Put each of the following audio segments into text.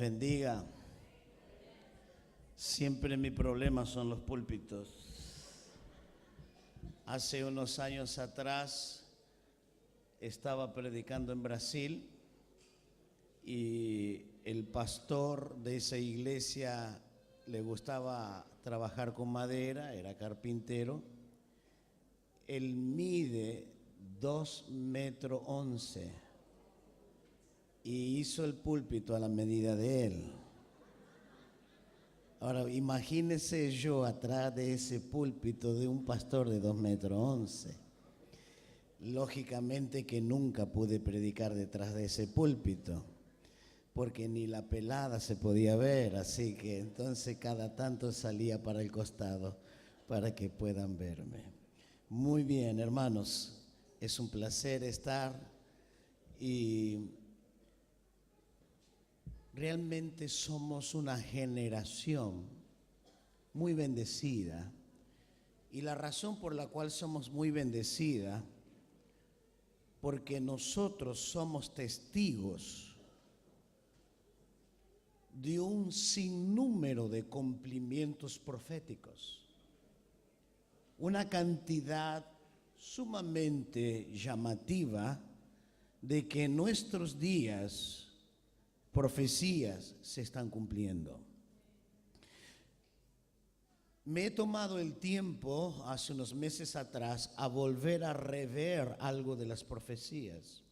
bendiga. Siempre mi problema son los púlpitos. Hace unos años atrás estaba predicando en Brasil y el pastor de esa iglesia le gustaba trabajar con madera, era carpintero. Él mide 2,11 metros y hizo el púlpito a la medida de él. Ahora, imagínese yo atrás de ese púlpito de un pastor de 2,11 metros. Lógicamente que nunca pude predicar detrás de ese púlpito, porque ni la pelada se podía ver, así que entonces cada tanto salía para el costado para que puedan verme. Muy bien, hermanos, es un placer estar y realmente somos una generación muy bendecida, y la razón por la cual somos muy bendecida, porque nosotros somos testigos de un sinnúmero de cumplimientos proféticos, una cantidad sumamente llamativa de que en nuestros días profecías se están cumpliendo. Me he tomado el tiempo hace unos meses atrás a volver a rever algo de las profecías.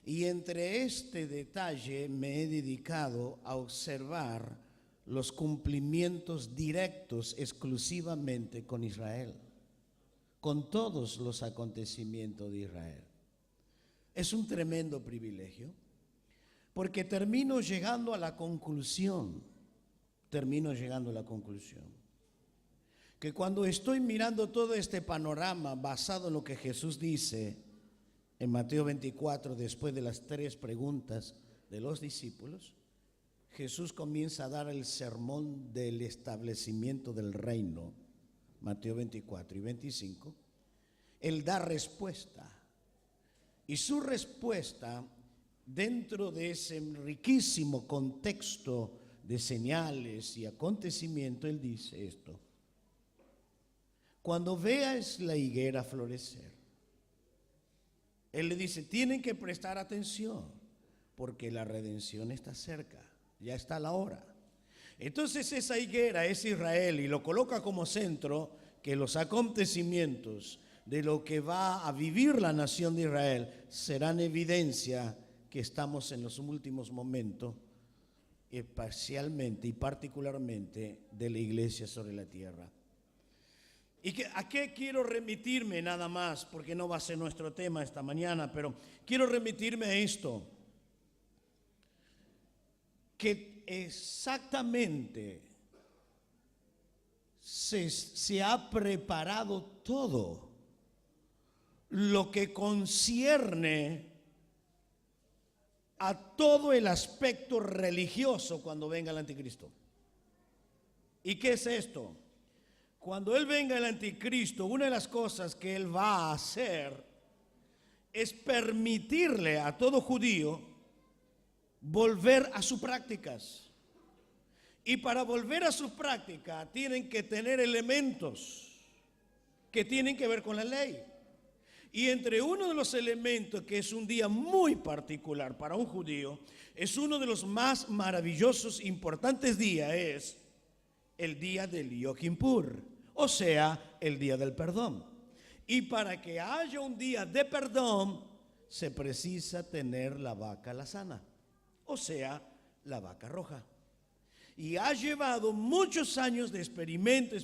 Y entre este detalle me he dedicado a observar los cumplimientos directos exclusivamente con Israel, con todos los acontecimientos de Israel. Es un tremendo privilegio, porque termino llegando a la conclusión, que cuando estoy mirando todo este panorama basado en lo que Jesús dice en Mateo 24, después de las 3 preguntas de los discípulos, Jesús comienza a dar el sermón del establecimiento del reino, Mateo 24 y 25. Él da respuesta, y su respuesta, dentro de ese riquísimo contexto de señales y acontecimientos, él dice esto: cuando veas la higuera florecer, él le dice, tienen que prestar atención, porque la redención está cerca, ya está la hora. Entonces esa higuera es Israel, y lo coloca como centro, que los acontecimientos de lo que va a vivir la nación de Israel serán evidencia que estamos en los últimos momentos, especialmente y particularmente de la iglesia sobre la tierra. ¿Y a qué quiero remitirme nada más? Porque no va a ser nuestro tema esta mañana, pero quiero remitirme a esto, que exactamente se ha preparado todo lo que concierne a todo el aspecto religioso cuando venga el anticristo. ¿Y qué es esto? Cuando él venga el anticristo, una de las cosas que él va a hacer es permitirle a todo judío volver a sus prácticas. Y para volver a sus prácticas tienen que tener elementos que tienen que ver con la ley. Y entre uno de los elementos, que es un día muy particular para un judío, es uno de los más maravillosos, importantes días, es el día del Yom Kippur, o sea, el día del perdón. Y para que haya un día de perdón, se precisa tener la vaca lazana, o sea, la vaca roja. Y ha llevado muchos años de experimento,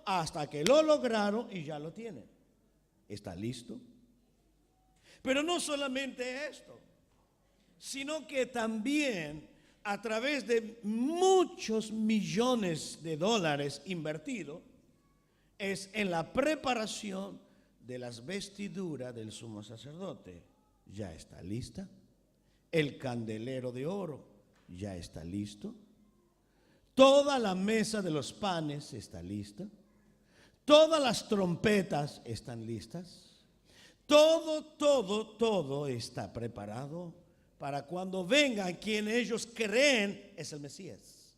hasta que lo lograron y ya lo tienen. ¿Está listo? Pero no solamente esto, sino que también a través de muchos millones de dólares invertidos es en la preparación de las vestiduras del sumo sacerdote. ¿Ya está lista? El candelero de oro ya está listo. Toda la mesa de los panes está lista. Todas las trompetas están listas. Todo está preparado para cuando venga quien ellos creen es el Mesías.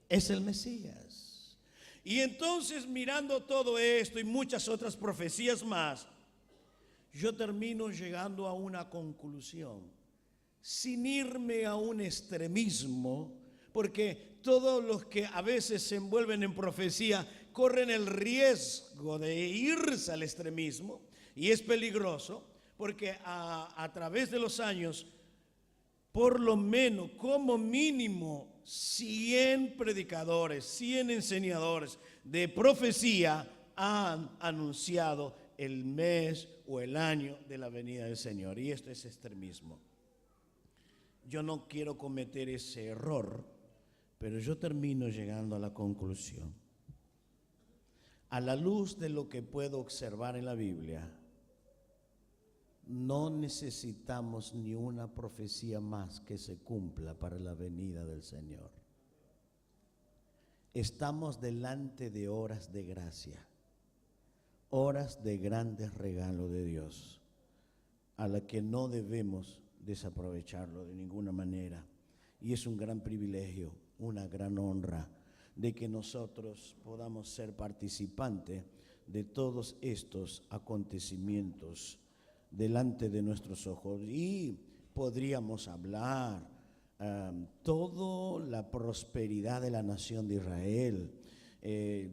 Es el Mesías. Y entonces, mirando todo esto y muchas otras profecías más, yo termino llegando a una conclusión, sin irme a un extremismo, porque todos los que a veces se envuelven en profecía corren el riesgo de irse al extremismo, y es peligroso, porque a través de los años, por lo menos, como mínimo, 100 predicadores, 100 enseñadores de profecía han anunciado el mes o el año de la venida del Señor. Y esto es extremismo. Yo no quiero cometer ese error, pero yo termino llegando a la conclusión. A la luz de lo que puedo observar en la Biblia, no necesitamos ni una profecía más que se cumpla para la venida del Señor. Estamos delante de horas de gracia, horas de grandes regalos de Dios, a la que no debemos desaprovecharlo de ninguna manera. Y es un gran privilegio, una gran honra de que nosotros podamos ser participantes de todos estos acontecimientos delante de nuestros ojos. Y podríamos hablar toda la prosperidad de la nación de Israel.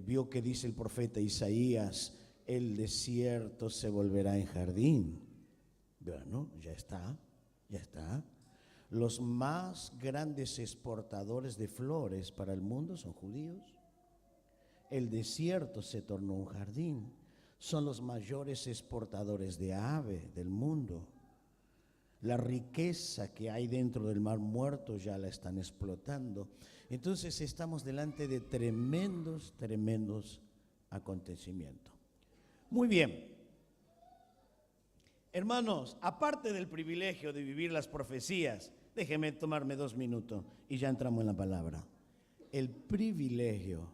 Vio que dice el profeta Isaías, el desierto se volverá en jardín. Bueno, ya está. Los más grandes exportadores de flores para el mundo son judíos. El desierto se tornó un jardín. Son los mayores exportadores de ave del mundo. La riqueza que hay dentro del Mar Muerto ya la están explotando. Entonces estamos delante de tremendos acontecimientos. Muy bien. Hermanos, aparte del privilegio de vivir las profecías, déjenme tomarme 2 minutos y ya entramos en la palabra. El privilegio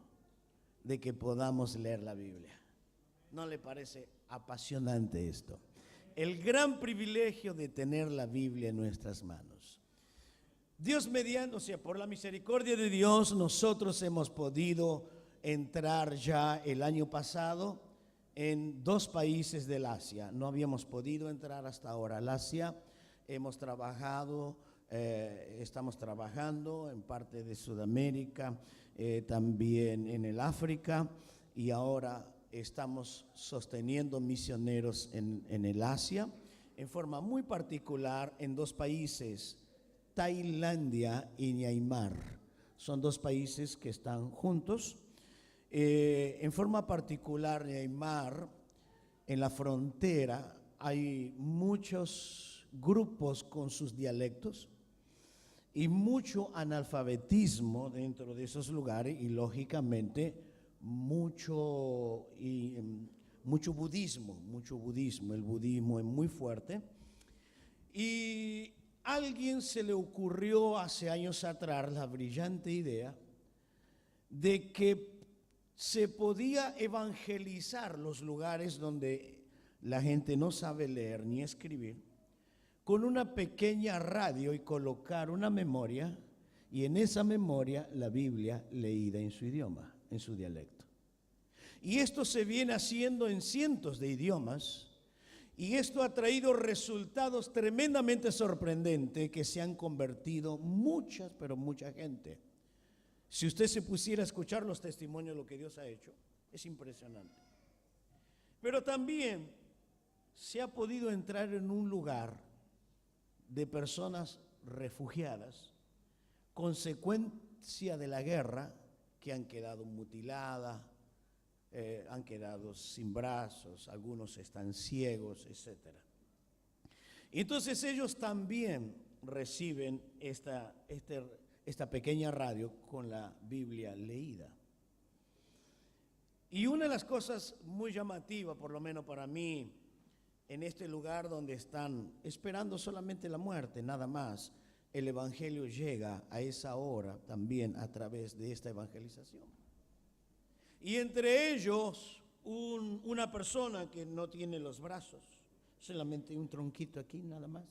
de que podamos leer la Biblia. ¿No le parece apasionante esto? El gran privilegio de tener la Biblia en nuestras manos. Dios mediante, o sea, por la misericordia de Dios, nosotros hemos podido entrar ya el año pasado en 2 países del Asia. No habíamos podido entrar hasta ahora al Asia. Hemos trabajado, estamos trabajando en parte de Sudamérica, también en el África, y ahora estamos sosteniendo misioneros en el Asia, en forma muy particular en 2 países, Tailandia y Myanmar. Son 2 países que están juntos. En forma particular, Myanmar, en la frontera, hay muchos grupos con sus dialectos y mucho analfabetismo dentro de esos lugares, y lógicamente mucho budismo. El budismo es muy fuerte. Y a alguien se le ocurrió hace años atrás la brillante idea de que se podía evangelizar los lugares donde la gente no sabe leer ni escribir, con una pequeña radio, y colocar una memoria, y en esa memoria la Biblia leída en su idioma, en su dialecto. Y esto se viene haciendo en cientos de idiomas, y esto ha traído resultados tremendamente sorprendentes, que se han convertido mucha gente. Si usted se pusiera a escuchar los testimonios de lo que Dios ha hecho, es impresionante. Pero también se ha podido entrar en un lugar de personas refugiadas, consecuencia de la guerra, que han quedado mutiladas, han quedado sin brazos, algunos están ciegos, etc. Entonces ellos también reciben esta pequeña radio con la Biblia leída. Y una de las cosas muy llamativas, por lo menos para mí, en este lugar donde están esperando solamente la muerte, nada más, el Evangelio llega a esa hora también a través de esta evangelización. Y entre ellos, una persona que no tiene los brazos, solamente un tronquito aquí, nada más.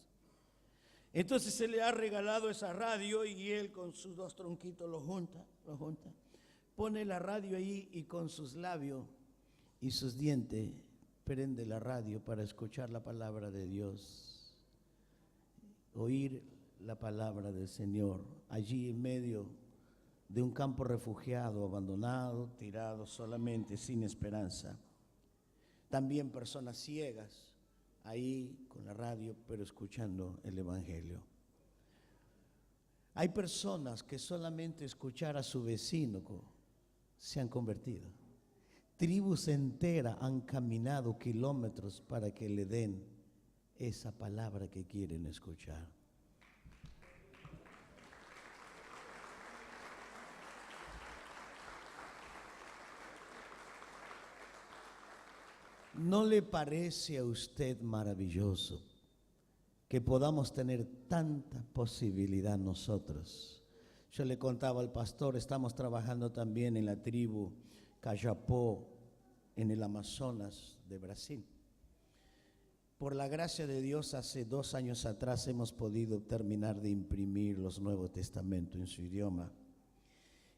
Entonces se le ha regalado esa radio y él con sus dos tronquitos lo junta, pone la radio ahí y con sus labios y sus dientes prende la radio para escuchar la palabra de Dios, oír la palabra del Señor, allí en medio de un campo refugiado, abandonado, tirado solamente, sin esperanza. También personas ciegas, ahí con la radio, pero escuchando el Evangelio. Hay personas que solamente escuchar a su vecino se han convertido. Tribus enteras han caminado kilómetros para que le den esa palabra que quieren escuchar. ¿No le parece a usted maravilloso que podamos tener tanta posibilidad nosotros? Yo le contaba al pastor, estamos trabajando también en la tribu Cayapó, en el Amazonas de Brasil. Por la gracia de Dios, hace 2 años atrás hemos podido terminar de imprimir los Nuevos Testamentos en su idioma.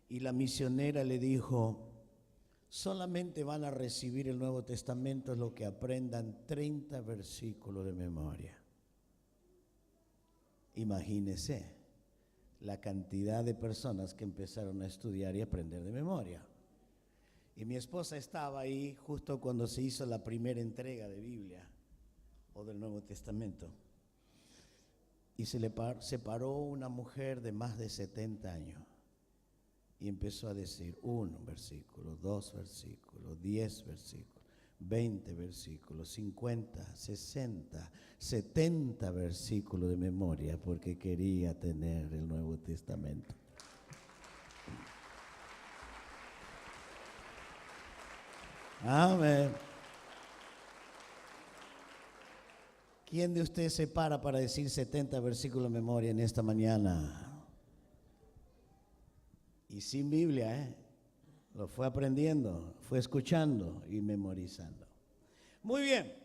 Y la misionera le dijo, solamente van a recibir el Nuevo Testamento los que aprendan 30 versículos de memoria. Imagínese la cantidad de personas que empezaron a estudiar y aprender de memoria. Y mi esposa estaba ahí justo cuando se hizo la primera entrega de Biblia o del Nuevo Testamento. Y se paró una mujer de más de 70 años y empezó a decir 1 versículo, 2 versículos, 10 versículos, 20 versículos, 50, 60, 70 versículos de memoria porque quería tener el Nuevo Testamento. Amén. ¿Quién de ustedes se para decir 70 versículos de memoria en esta mañana? Y sin Biblia, lo fue aprendiendo, fue escuchando y memorizando. Muy bien.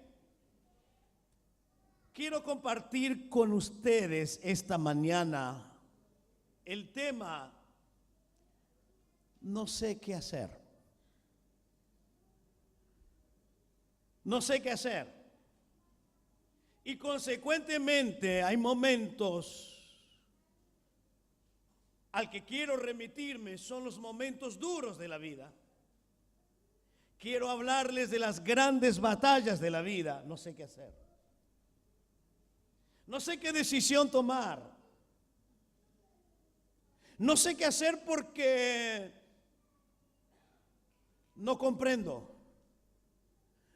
Quiero compartir con ustedes esta mañana el tema, no sé qué hacer. No sé qué hacer. Y consecuentemente hay momentos al que quiero remitirme, son los momentos duros de la vida. Quiero hablarles de las grandes batallas de la vida. No sé qué hacer. No sé qué decisión tomar. No sé qué hacer porque no comprendo.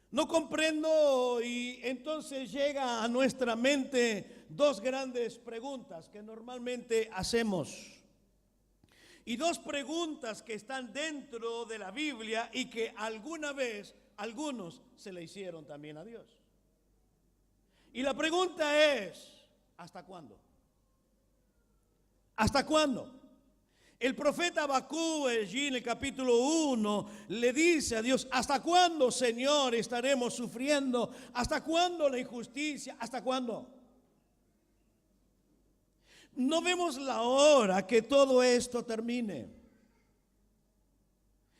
No comprendo y entonces llega a nuestra mente 2 grandes preguntas que normalmente hacemos. Y 2 preguntas que están dentro de la Biblia y que alguna vez algunos se le hicieron también a Dios. Y la pregunta es, ¿hasta cuándo? ¿Hasta cuándo? El profeta Habacuc, allí en el capítulo 1, le dice a Dios, ¿hasta cuándo, Señor, estaremos sufriendo? ¿Hasta cuándo la injusticia? ¿Hasta cuándo? No vemos la hora que todo esto termine.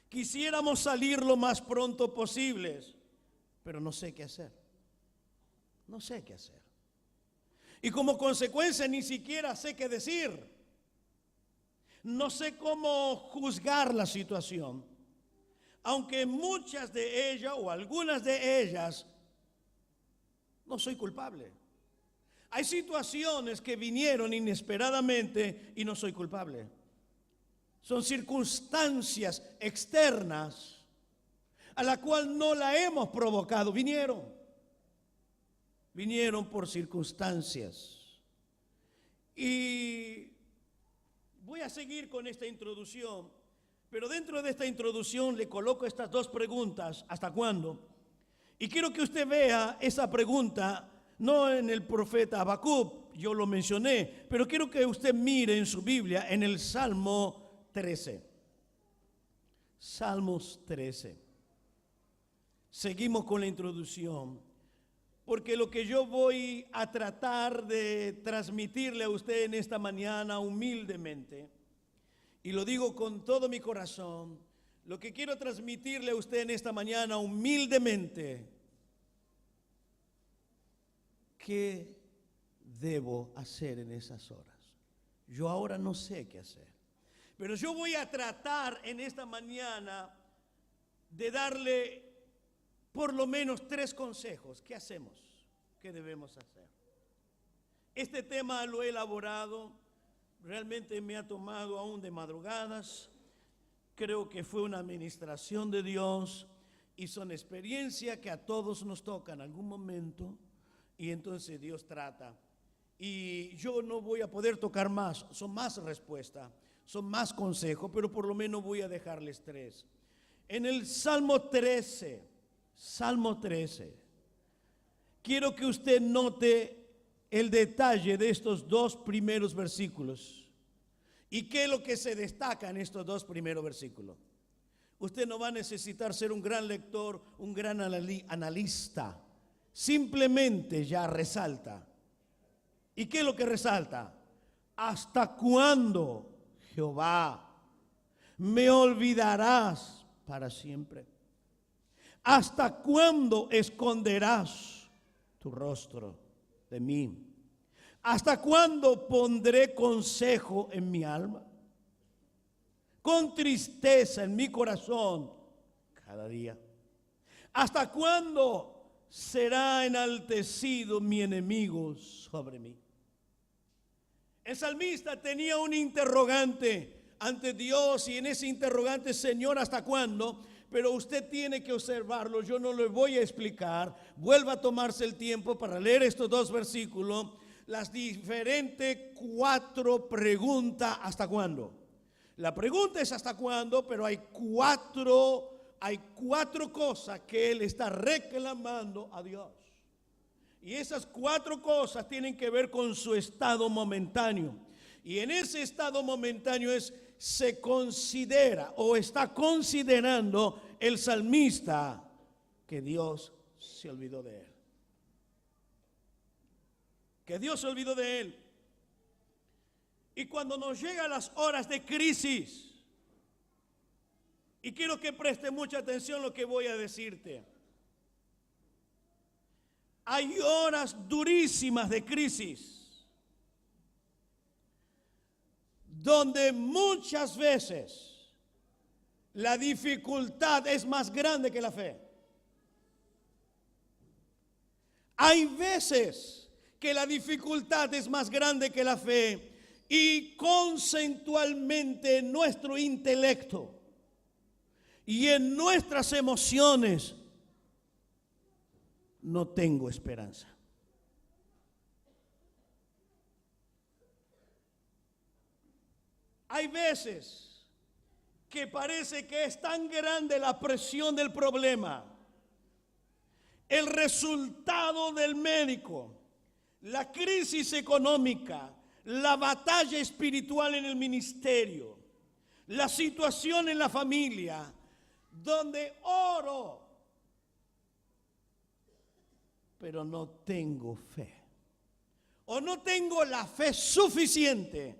Quisiéramos salir lo más pronto posible, pero no sé qué hacer. No sé qué hacer. Y como consecuencia ni siquiera sé qué decir. No sé cómo juzgar la situación, aunque muchas de ellas o algunas de ellas no soy culpable. Hay situaciones que vinieron inesperadamente y no soy culpable. Son circunstancias externas a la cual no la hemos provocado. Vinieron por circunstancias. Y voy a seguir con esta introducción, pero dentro de esta introducción le coloco estas 2 preguntas, ¿hasta cuándo? Y quiero que usted vea esa pregunta, no en el profeta Habacuc, yo lo mencioné, pero quiero que usted mire en su Biblia, en el Salmo 13. Salmos 13. Seguimos con la introducción. porque lo que yo voy a tratar de transmitirle a usted en esta mañana humildemente, y lo digo con todo mi corazón, lo que quiero transmitirle a usted en esta mañana humildemente, ¿qué debo hacer en esas horas? Yo ahora no sé qué hacer, pero yo voy a tratar en esta mañana de darle por lo menos 3 consejos. ¿Qué hacemos? ¿Qué debemos hacer? Este tema lo he elaborado, realmente me ha tomado aún de madrugadas. Creo que fue una administración de Dios y son experiencias que a todos nos tocan en algún momento, y entonces Dios trata. Y yo no voy a poder tocar más, son más respuestas, son más consejos, pero por lo menos voy a dejarles 3. En el Salmo 13, quiero que usted note el detalle de estos 2 primeros versículos. ¿Y qué es lo que se destaca en estos 2 primeros versículos? Usted no va a necesitar ser un gran lector, un gran analista. Simplemente ya resalta. ¿Y qué es lo que resalta? ¿Hasta cuándo, Jehová, me olvidarás para siempre? ¿Hasta cuándo esconderás tu rostro de mí? ¿Hasta cuándo pondré consejo en mi alma? Con tristeza en mi corazón cada día. ¿Hasta cuándo será enaltecido mi enemigo sobre mí? El salmista tenía un interrogante ante Dios, y en ese interrogante, Señor, ¿hasta cuándo? Pero usted tiene que observarlo, yo no le voy a explicar. Vuelva a tomarse el tiempo para leer estos 2 versículos, las diferentes 4 preguntas. ¿Hasta cuándo? La pregunta es ¿hasta cuándo? Pero hay 4 cosas que él está reclamando a Dios. Y esas 4 cosas tienen que ver con su estado momentáneo. Y en ese estado momentáneo se considera o está considerando el salmista que Dios se olvidó de él. Que Dios se olvidó de él. Y cuando nos llegan las horas de crisis, y quiero que preste mucha atención a lo que voy a decirte. Hay horas durísimas de crisis, donde muchas veces la dificultad es más grande que la fe. Hay veces que la dificultad es más grande que la fe, y conceptualmente en nuestro intelecto y en nuestras emociones no tengo esperanza. Hay veces que parece que es tan grande la presión del problema, el resultado del médico, la crisis económica, la batalla espiritual en el ministerio, la situación en la familia, donde oro, pero no tengo fe, o no tengo la fe suficiente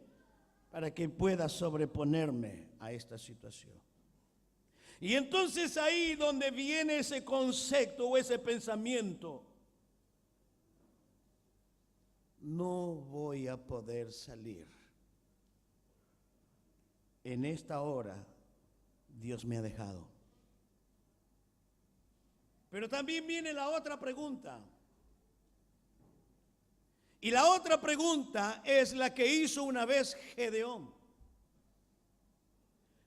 para que pueda sobreponerme a esta situación. Y entonces ahí donde viene ese concepto o ese pensamiento: no voy a poder salir. En esta hora Dios me ha dejado. Pero también viene la otra pregunta. Y la otra pregunta es la que hizo una vez Gedeón.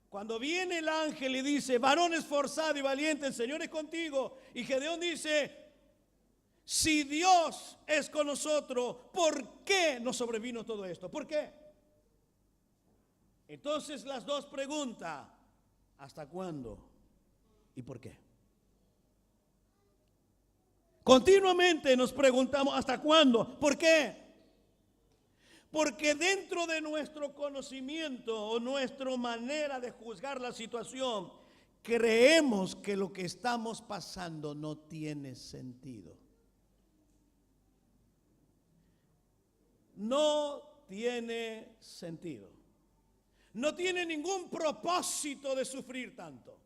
Cuando viene el ángel y dice: varón esforzado y valiente, el Señor es contigo. Y Gedeón dice: si Dios es con nosotros, ¿por qué nos sobrevino todo esto? ¿Por qué? Entonces las 2 preguntas: ¿hasta cuándo y por qué? Continuamente nos preguntamos ¿hasta cuándo? ¿Por qué? Porque dentro de nuestro conocimiento o nuestra manera de juzgar la situación, creemos que lo que estamos pasando no tiene sentido. no tiene sentido. No tiene ningún propósito de sufrir tanto.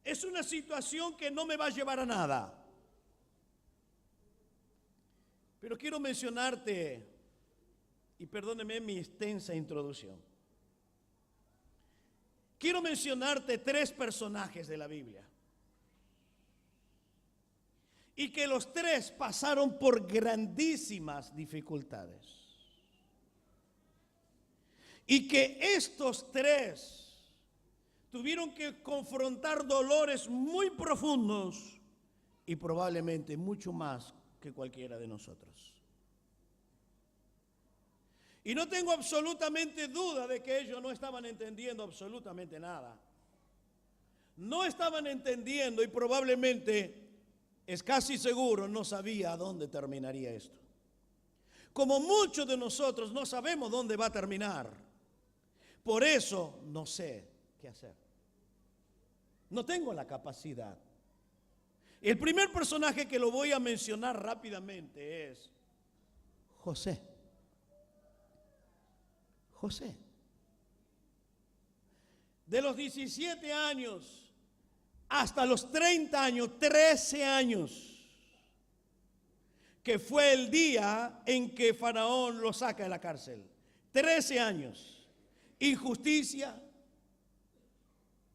Es una situación que no me va a llevar a nada. Pero quiero mencionarte, y perdóneme mi extensa introducción. Quiero mencionarte 3 personajes de la Biblia. Y que los 3 pasaron por grandísimas dificultades. Y que estos 3 tuvieron que confrontar dolores muy profundos y probablemente mucho más que cualquiera de nosotros. Y no tengo absolutamente duda de que ellos no estaban entendiendo absolutamente nada. No estaban entendiendo y probablemente, es casi seguro, no sabía a dónde terminaría esto. Como muchos de nosotros no sabemos dónde va a terminar. Por eso no sé qué hacer. No tengo la capacidad. El primer personaje que lo voy a mencionar rápidamente es José. José. De los 17 años hasta los 30 años, 13 años, que fue el día en que Faraón lo saca de la cárcel. 13 años. Injusticia,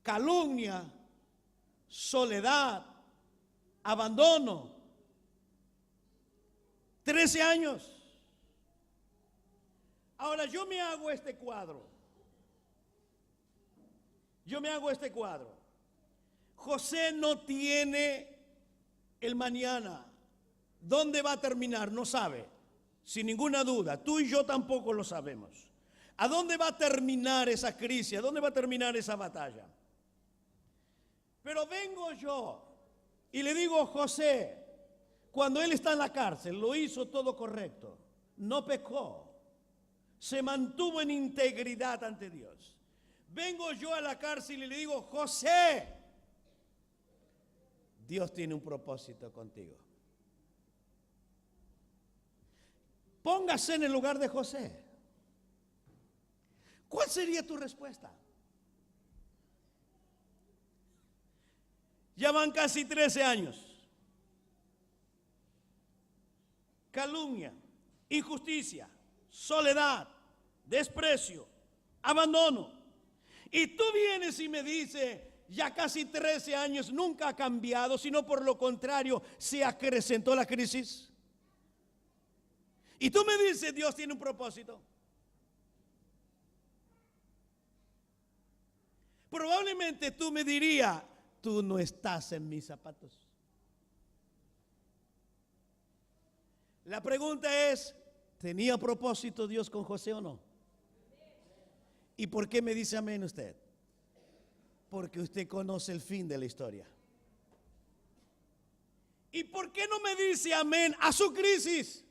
calumnia, soledad, abandono. 13 años. Ahora yo me hago este cuadro. José no tiene el mañana. ¿Dónde va a terminar? No sabe. Sin ninguna duda. Tú y yo tampoco lo sabemos. ¿A dónde va a terminar esa crisis? ¿A dónde va a terminar esa batalla? Pero vengo yo y le digo, José, cuando él está en la cárcel, lo hizo todo correcto. No pecó. Se mantuvo en integridad ante Dios. Vengo yo a la cárcel y le digo, José, Dios tiene un propósito contigo. Póngase en el lugar de José. ¿Cuál sería tu respuesta? Ya van casi 13 años. Calumnia, injusticia, soledad, desprecio, abandono. Y tú vienes y me dices, ya casi 13 años nunca ha cambiado, sino por lo contrario, se acrecentó la crisis. Y tú me dices, Dios tiene un propósito. Probablemente tú me dirías, tú no estás en mis zapatos. La pregunta es, ¿tenía propósito Dios con José o no? ¿Y por qué me dice amén usted? Porque usted conoce el fin de la historia. ¿Y por qué no me dice amén a su crisis?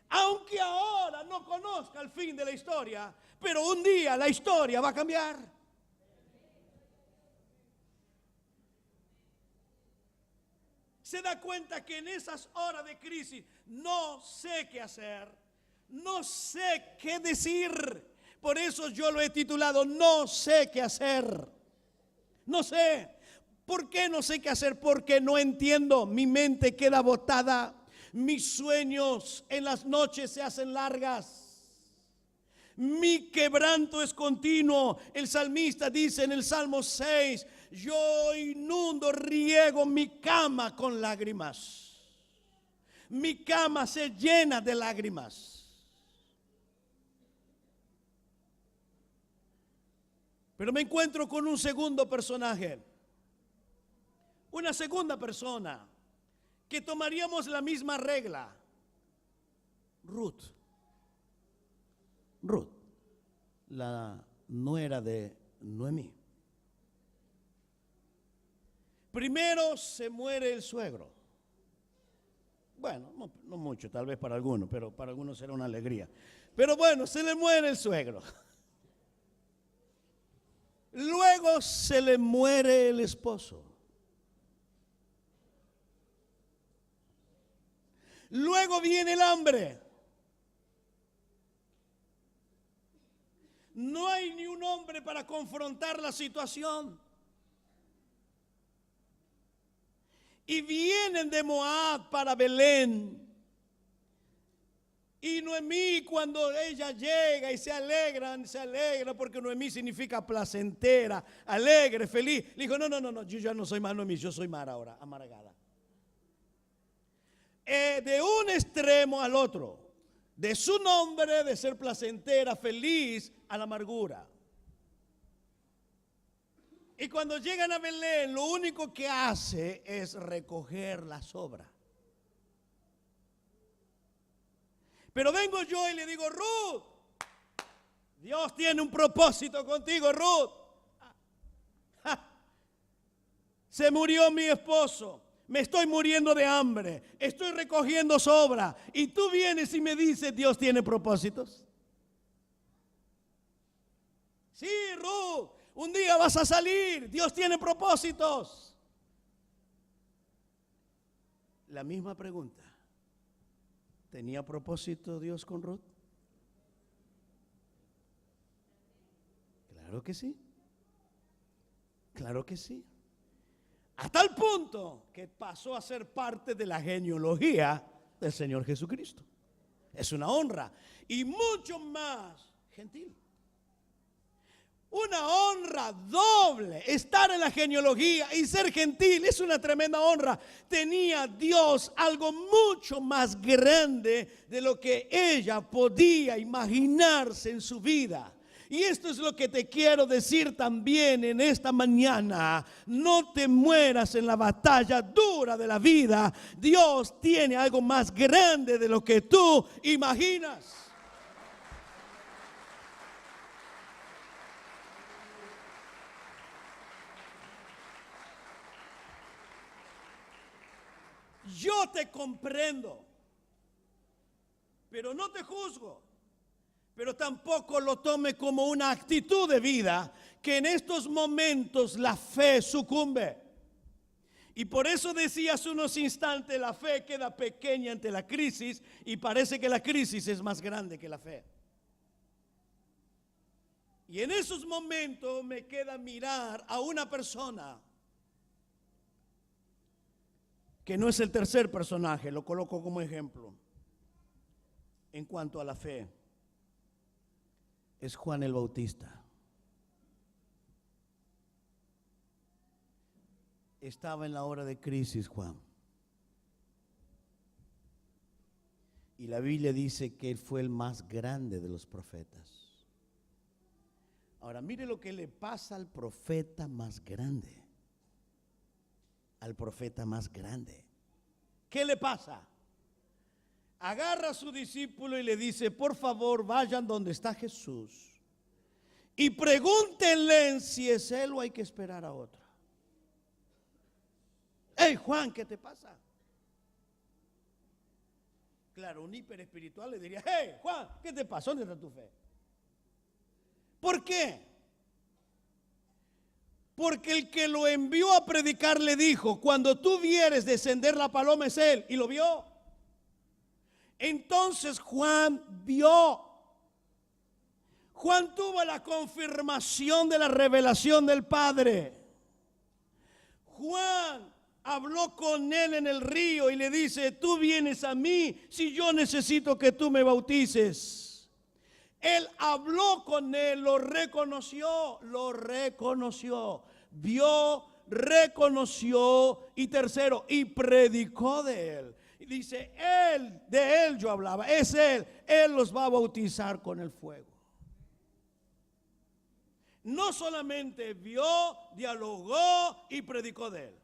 Aunque ahora no conozca el fin de la historia, pero un día la historia va a cambiar. Se da cuenta que en esas horas de crisis no sé qué hacer, no sé qué decir. Por eso yo lo he titulado, no sé qué hacer. No sé. ¿Por qué no sé qué hacer? Porque no entiendo. Mi mente queda botada. Mis sueños en las noches se hacen largas. Mi quebranto es continuo. El salmista dice en el Salmo 6, yo inundo, riego mi cama con lágrimas. Mi cama se llena de lágrimas. Pero me encuentro con un segundo personaje. Una segunda persona que tomaríamos la misma regla. Ruth, la nuera de Noemí. Primero se muere el suegro. Bueno, no mucho, tal vez para algunos, pero para algunos será una alegría. Pero bueno, se le muere el suegro. Luego se le muere el esposo. Luego viene el hambre. No hay ni un hombre para confrontar la situación. Y vienen de Moab para Belén. Y Noemí, cuando ella llega y se alegra porque Noemí significa placentera, alegre, feliz. Le dijo, no, yo ya no soy más Noemí, yo soy Mara ahora, amargada. De un extremo al otro, de su nombre de ser placentera, feliz, a la amargura. Y cuando llegan a Belén, lo único que hace es recoger la sobra. Pero vengo yo y le digo, Ruth, Dios tiene un propósito contigo, Ruth. Se murió mi esposo, me estoy muriendo de hambre, estoy recogiendo sobra. Y tú vienes y me dices, Dios tiene propósitos. Sí, Ruth, un día vas a salir, Dios tiene propósitos. La misma pregunta. ¿Tenía propósito Dios con Ruth? Claro que sí. Claro que sí. Hasta el punto que pasó a ser parte de la genealogía del Señor Jesucristo. Es una honra y mucho más gentil. Una honra doble. Estar en la genealogía y ser gentil es una tremenda honra. Tenía Dios algo mucho más grande de lo que ella podía imaginarse en su vida. Y esto es lo que te quiero decir también en esta mañana. No te mueras en la batalla dura de la vida. Dios tiene algo más grande de lo que tú imaginas. Yo te comprendo, pero no te juzgo, pero tampoco lo tome como una actitud de vida que en estos momentos la fe sucumbe. Y por eso decía hace unos instantes, la fe queda pequeña ante la crisis y parece que la crisis es más grande que la fe. Y en esos momentos me queda mirar a una persona que no es el tercer personaje, lo coloco como ejemplo. En cuanto a la fe, es Juan el Bautista. Estaba en la hora de crisis Juan. Y la Biblia dice que él fue el más grande de los profetas. Ahora mire lo que le pasa al profeta más grande. Al profeta más grande. ¿Qué le pasa? Agarra a su discípulo y le dice, por favor, vayan donde está Jesús y pregúntenle si es él o hay que esperar a otro. Hey, Juan, ¿qué te pasa? Claro, un hiperespiritual le diría, hey, Juan, ¿qué te pasa? ¿Dónde está tu fe? ¿Por qué? Porque el que lo envió a predicar le dijo, cuando tú vieres descender la paloma es él, y lo vio. Entonces Juan vio. Juan tuvo la confirmación de la revelación del Padre. Juan habló con él en el río y le dice, tú vienes a mí si yo necesito que tú me bautices. Él habló con él, lo reconoció, vio, reconoció y tercero, y predicó de él. Y dice, de él yo hablaba, es él los va a bautizar con el fuego. No solamente vio, dialogó y predicó de él.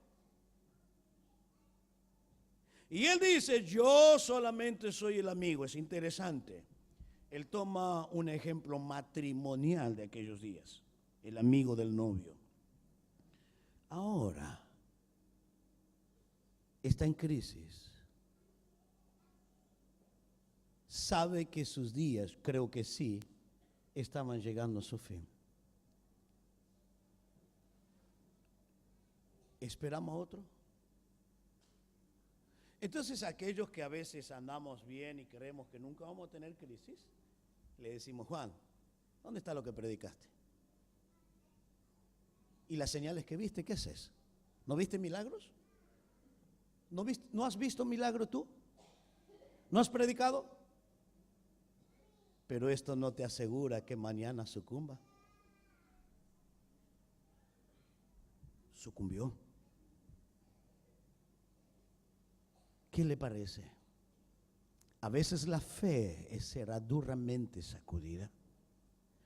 Y él dice, yo solamente soy el amigo. Es interesante. Él toma un ejemplo matrimonial de aquellos días, el amigo del novio. Ahora está en crisis. Sabe que sus días, creo que sí, estaban llegando a su fin. ¿Esperamos a otro? Entonces, aquellos que a veces andamos bien y creemos que nunca vamos a tener crisis, le decimos: Juan, ¿dónde está lo que predicaste? ¿Y las señales que viste, qué haces? ¿No viste milagros? ¿No has visto milagro tú? ¿No has predicado? Pero esto no te asegura que mañana sucumba. Sucumbió. ¿Qué le parece? A veces la fe será duramente sacudida.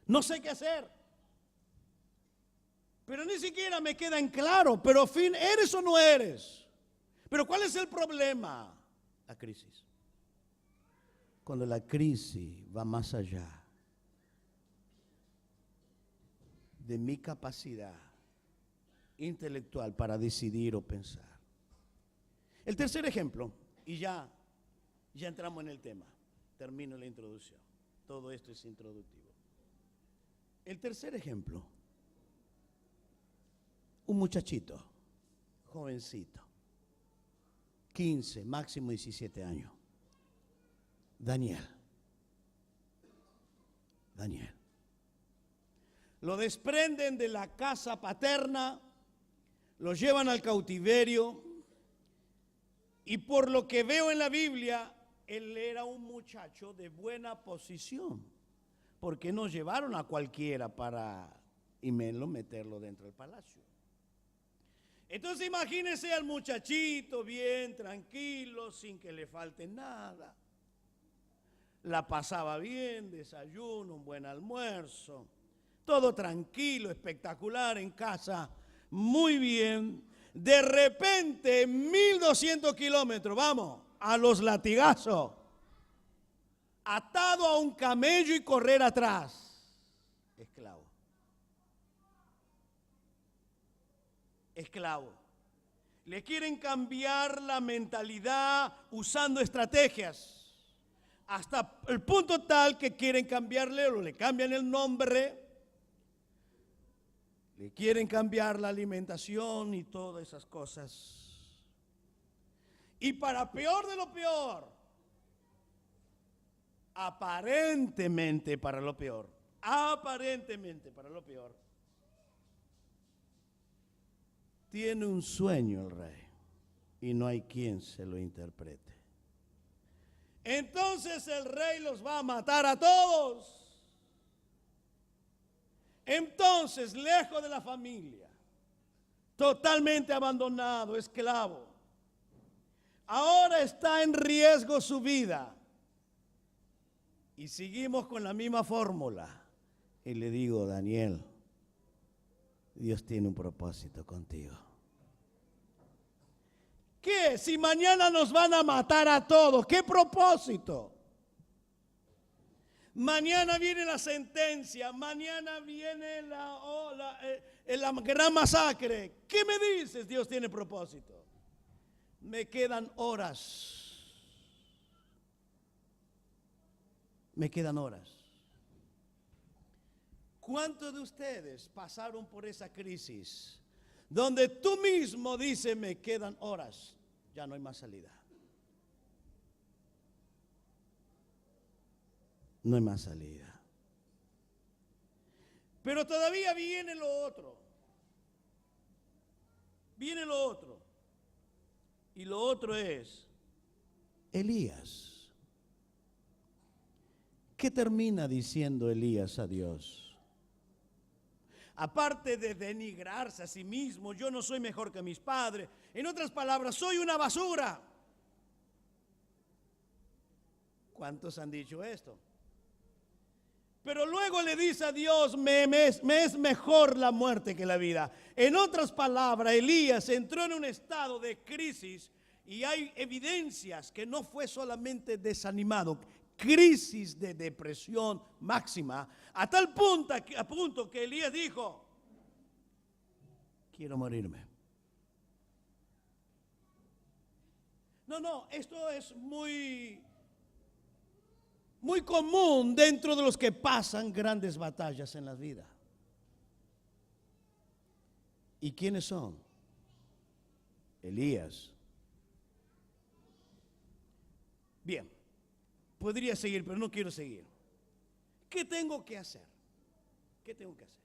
No sé qué hacer, pero ni siquiera me queda en claro, pero fin, ¿eres o no eres? Pero ¿cuál es el problema? La crisis. Cuando la crisis va más allá de mi capacidad intelectual para decidir o pensar. El tercer ejemplo, y ya entramos en el tema, termino la introducción, todo esto es introductivo. El tercer ejemplo, un muchachito, jovencito, 15, máximo 17 años, Daniel. Lo desprenden de la casa paterna, lo llevan al cautiverio. Y por lo que veo en la Biblia, él era un muchacho de buena posición, porque no llevaron a cualquiera para meterlo dentro del palacio. Entonces imagínense al muchachito bien, tranquilo, sin que le falte nada. La pasaba bien, desayuno, un buen almuerzo, todo tranquilo, espectacular en casa, muy bien. De repente, 1200 kilómetros, vamos, a los latigazos, atado a un camello y correr atrás. Esclavo. Le quieren cambiar la mentalidad usando estrategias, hasta el punto tal que quieren cambiarle o le cambian el nombre. Le quieren cambiar la alimentación y todas esas cosas. Y para peor de lo peor, aparentemente para lo peor, tiene un sueño el rey y no hay quien se lo interprete. Entonces el rey los va a matar a todos. Entonces, lejos de la familia, totalmente abandonado, esclavo, ahora está en riesgo su vida. Y seguimos con la misma fórmula. Y le digo: Daniel, Dios tiene un propósito contigo. ¿Qué? Si mañana nos van a matar a todos, ¿qué propósito? Mañana viene la sentencia, mañana viene la gran masacre. ¿Qué me dices? Dios tiene propósito. Me quedan horas. ¿Cuántos de ustedes pasaron por esa crisis donde tú mismo dices: me quedan horas, ya no hay más salida? No hay más salida. Pero todavía viene lo otro. Y lo otro es Elías. ¿Qué termina diciendo Elías a Dios? Aparte de denigrarse a sí mismo: yo no soy mejor que mis padres. En otras palabras, soy una basura. ¿Cuántos han dicho esto? Pero luego le dice a Dios: me es mejor la muerte que la vida. En otras palabras, Elías entró en un estado de crisis y hay evidencias que no fue solamente desanimado, crisis de depresión máxima, a tal punto que Elías dijo: quiero morirme. No, esto es muy común dentro de los que pasan grandes batallas en la vida. ¿Y quiénes son? Elías Bien, podría seguir, pero no quiero seguir. ¿Qué tengo que hacer? ¿Qué tengo que hacer?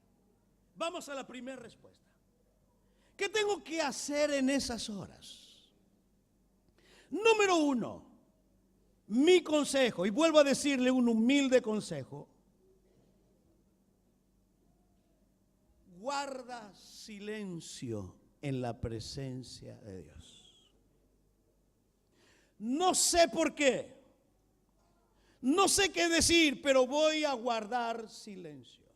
Vamos a la primera respuesta. ¿Qué tengo que hacer en esas horas? Número uno, mi consejo, y vuelvo a decirle un humilde consejo: guarda silencio en la presencia de Dios. No sé por qué, no sé qué decir, pero voy a guardar silencio.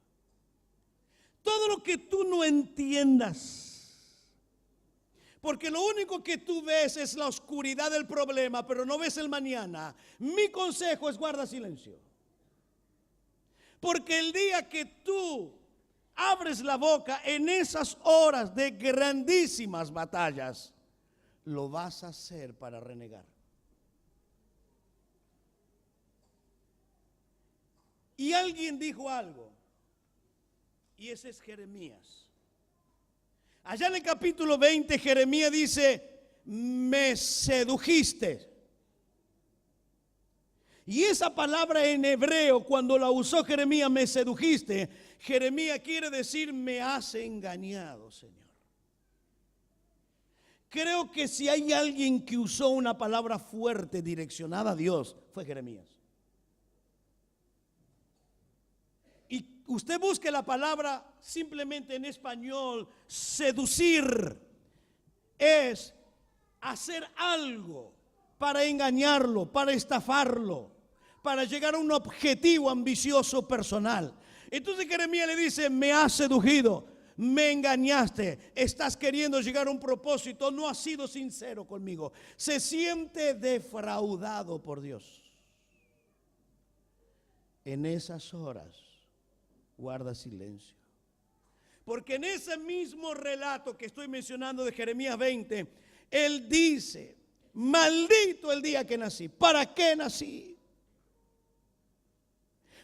Todo lo que tú no entiendas, porque lo único que tú ves es la oscuridad del problema, pero no ves el mañana. Mi consejo es: guarda silencio. Porque el día que tú abres la boca en esas horas de grandísimas batallas, lo vas a hacer para renegar. Y alguien dijo algo, y ese es Jeremías. Allá en el capítulo 20, Jeremías dice: me sedujiste. Y esa palabra en hebreo, cuando la usó Jeremías, me sedujiste, Jeremías quiere decir: me has engañado, Señor. Creo que si hay alguien que usó una palabra fuerte direccionada a Dios, fue Jeremías. Y usted busque la palabra simplemente en español: seducir es hacer algo para engañarlo, para estafarlo, para llegar a un objetivo ambicioso personal. Entonces Jeremías le dice: me has seducido, me engañaste, estás queriendo llegar a un propósito, no has sido sincero conmigo. Se siente defraudado por Dios. En esas horas, guarda silencio. Porque en ese mismo relato que estoy mencionando de Jeremías 20, él dice: maldito el día que nací. ¿Para qué nací?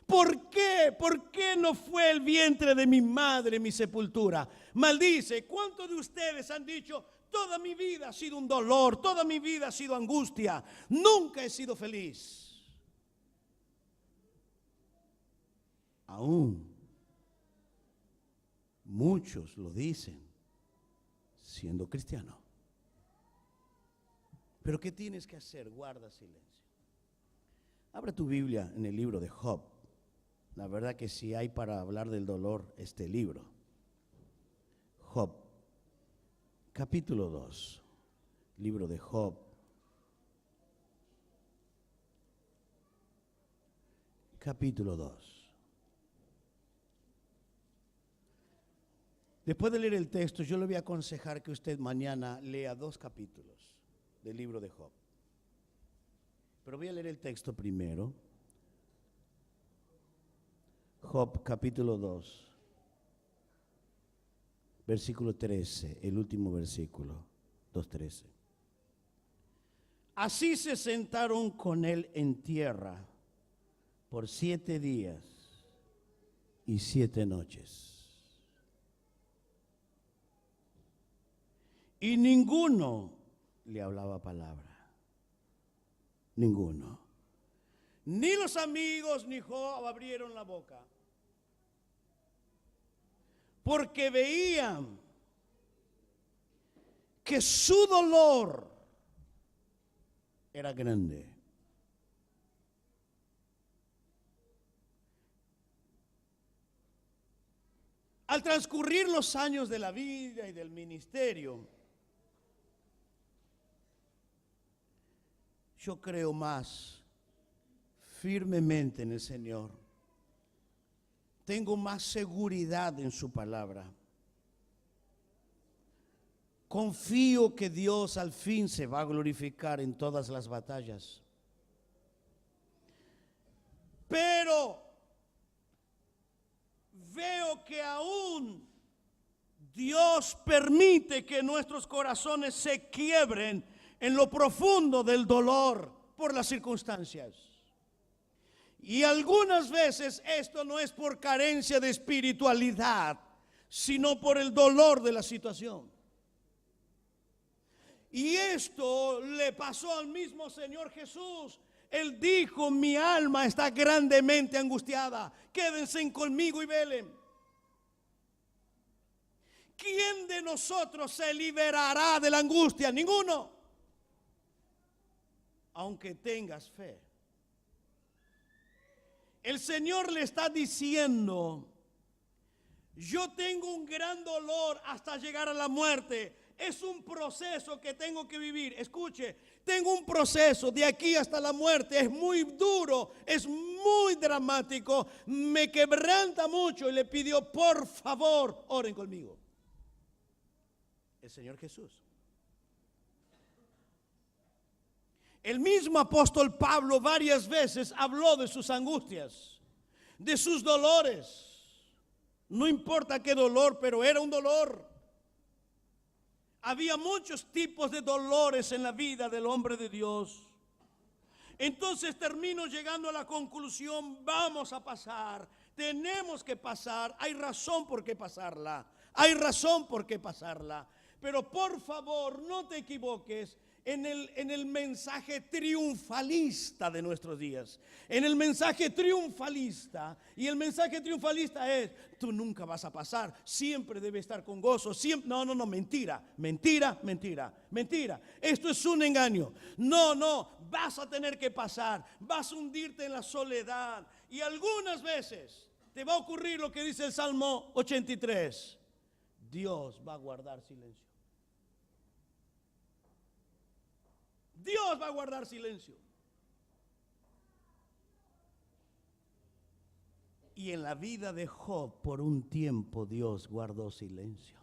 ¿Por qué? ¿Por qué no fue el vientre de mi madre mi sepultura? Maldice. ¿Cuántos de ustedes han dicho: toda mi vida ha sido un dolor, toda mi vida ha sido angustia, nunca he sido feliz? Aún muchos lo dicen siendo cristiano. Pero ¿qué tienes que hacer? Guarda silencio. Abre tu Biblia en el libro de Job. La verdad que si hay para hablar del dolor, este libro. Job, capítulo 2. Libro de Job. Capítulo 2. Después de leer el texto, yo le voy a aconsejar que usted mañana lea 2 capítulos del libro de Job. Pero voy a leer el texto primero. Job capítulo 2, versículo 13, el último versículo, 2:13. Así se sentaron con él en tierra por 7 días y 7 noches. Y ninguno le hablaba palabra. Ninguno. Ni los amigos ni Job abrieron la boca. Porque veían que su dolor era grande. Al transcurrir los años de la vida y del ministerio, yo creo más firmemente en el Señor. Tengo más seguridad en su palabra. Confío que Dios al fin se va a glorificar en todas las batallas. Pero veo que aún Dios permite que nuestros corazones se quiebren en lo profundo del dolor por las circunstancias. Y algunas veces esto no es por carencia de espiritualidad, sino por el dolor de la situación. Y esto le pasó al mismo Señor Jesús Él dijo, mi alma está grandemente angustiada. Quédense conmigo y velen. ¿Quién de nosotros se liberará de la angustia? Ninguno. Aunque tengas fe. El Señor le está diciendo, yo tengo un gran dolor hasta llegar a la muerte. Es un proceso que tengo que vivir. Escuche, tengo un proceso de aquí hasta la muerte. Es muy duro, es muy dramático. Me quebranta mucho y le pidió, por favor, oren conmigo. El Señor Jesús. El mismo apóstol Pablo varias veces habló de sus angustias, de sus dolores. No importa qué dolor, pero era un dolor. Había muchos tipos de dolores en la vida del hombre de Dios. Entonces termino llegando a la conclusión, vamos a pasar, tenemos que pasar, hay razón por qué pasarla, hay razón por qué pasarla. Pero por favor, no te equivoques en el mensaje triunfalista de nuestros días. En el mensaje triunfalista. Y el mensaje triunfalista es, tú nunca vas a pasar, siempre debes estar con gozo. Siempre, no, mentira. Esto es un engaño. No, vas a tener que pasar, vas a hundirte en la soledad. Y algunas veces te va a ocurrir lo que dice el Salmo 83. Dios va a guardar silencio. Dios va a guardar silencio. Y en la vida de Job, por un tiempo, Dios guardó silencio.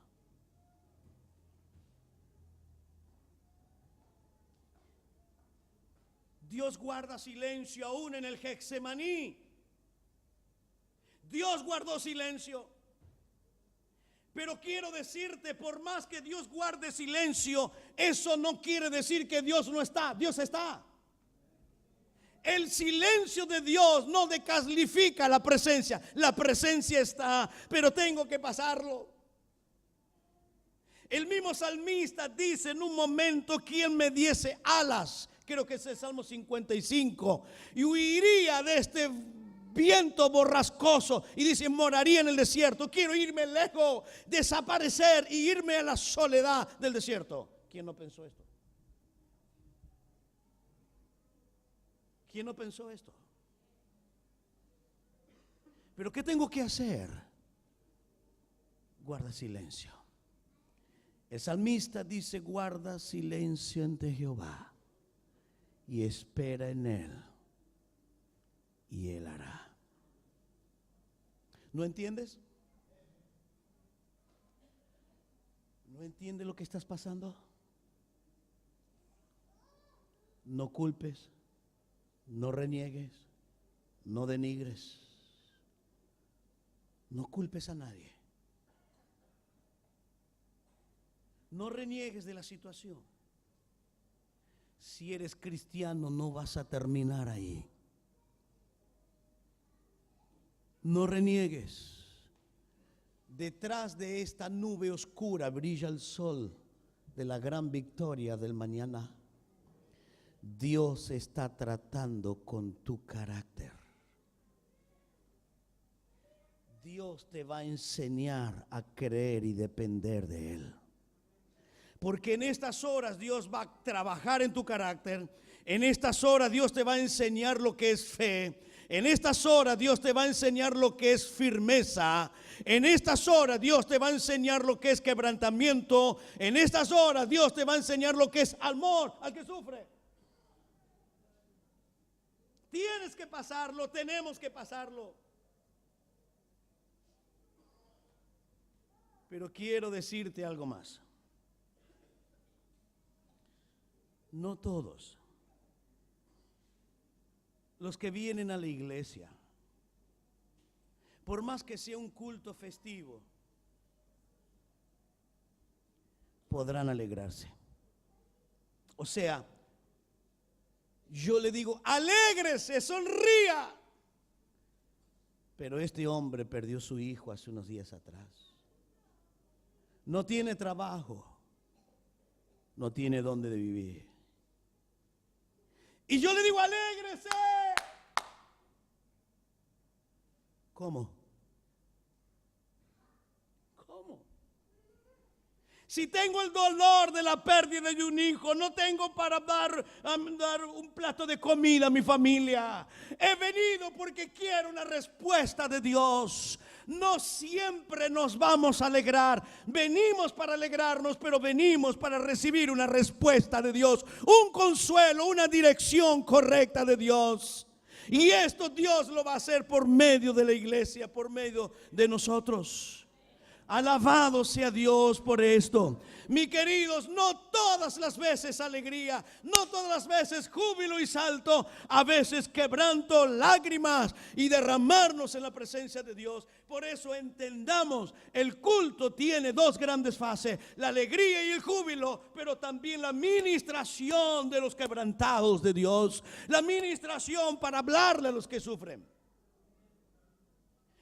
Dios guarda silencio aún en el Getsemaní. Dios guardó silencio. Pero quiero decirte, por más que Dios guarde silencio, eso no quiere decir que Dios no está. Dios está. El silencio de Dios no descalifica la presencia. La presencia está, pero tengo que pasarlo. El mismo salmista dice en un momento, ¿quién me diese alas? Creo que es el Salmo 55. Y huiría de este viento borrascoso, y dice, moraría en el desierto. Quiero irme lejos, desaparecer y irme a la soledad del desierto. ¿Quién no pensó esto? ¿Quién no pensó esto? Pero ¿qué tengo que hacer? Guarda silencio. El salmista dice, guarda silencio ante Jehová y espera en él, y él hará. ¿No entiendes? ¿No entiendes lo que estás pasando? No culpes, no reniegues, no denigres, no culpes a nadie. No reniegues de la situación. Si eres cristiano, no vas a terminar ahí. No reniegues. Detrás de esta nube oscura brilla el sol de la gran victoria del mañana. Dios está tratando con tu carácter. Dios te va a enseñar a creer y depender de Él. Porque en estas horas Dios va a trabajar en tu carácter. En estas horas Dios te va a enseñar lo que es fe. En estas horas Dios te va a enseñar lo que es firmeza. En estas horas Dios te va a enseñar lo que es quebrantamiento. En estas horas Dios te va a enseñar lo que es amor al que sufre. Tienes que pasarlo, tenemos que pasarlo. Pero quiero decirte algo más. No todos los que vienen a la iglesia, por más que sea un culto festivo, podrán alegrarse. O sea, yo le digo, alégrese, sonría. Pero este hombre perdió su hijo hace unos días atrás. No tiene trabajo, no tiene dónde vivir. Y yo le digo, alégrese. ¿Cómo? ¿Cómo? Si tengo el dolor de la pérdida de un hijo, no tengo para dar un plato de comida a mi familia. He venido porque quiero una respuesta de Dios. No siempre nos vamos a alegrar. Venimos para alegrarnos, pero venimos para recibir una respuesta de Dios, un consuelo, una dirección correcta de Dios. Y esto Dios lo va a hacer por medio de la iglesia, por medio de nosotros. Alabado sea Dios por esto. Mis queridos, no todas las veces alegría, no todas las veces júbilo y salto, a veces quebranto, lágrimas y derramarnos en la presencia de Dios. Por eso entendamos, el culto tiene dos grandes fases, la alegría y el júbilo, pero también la ministración de los quebrantados de Dios, la ministración para hablarle a los que sufren.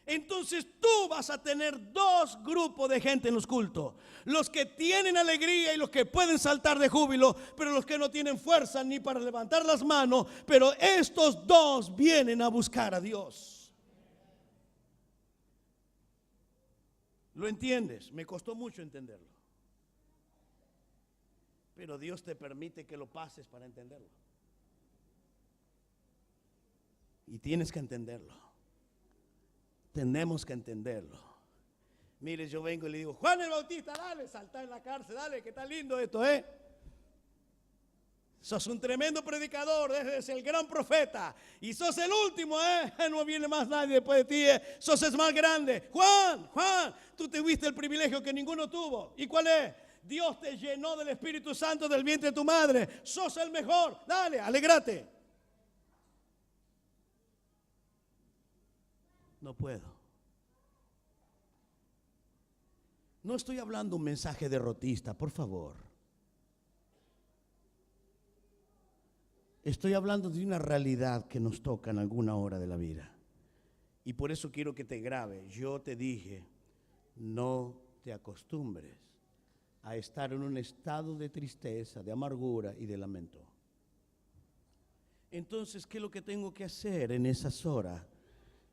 Entonces tú vas a tener dos grupos de gente en los cultos: los que tienen alegría y los que pueden saltar de júbilo, pero los que no tienen fuerza ni para levantar las manos. Pero estos dos vienen a buscar a Dios. ¿Lo entiendes? Me costó mucho entenderlo, pero Dios te permite que lo pases para entenderlo. Y tienes que entenderlo. Tenemos que entenderlo. Mire, yo vengo y le digo, Juan el Bautista, dale, salta en la cárcel, dale, que está lindo esto, Sos un tremendo predicador, eres el gran profeta. Y sos el último, no viene más nadie después de ti, Sos el más grande. Juan, tú tuviste el privilegio que ninguno tuvo. ¿Y cuál es? Dios te llenó del Espíritu Santo del vientre de tu madre. Sos el mejor, dale, alégrate. No puedo. No estoy hablando un mensaje derrotista, por favor. Estoy hablando de una realidad que nos toca en alguna hora de la vida. Y por eso quiero que te grabe. Yo te dije, no te acostumbres a estar en un estado de tristeza, de amargura y de lamento. Entonces, ¿qué es lo que tengo que hacer en esas horas?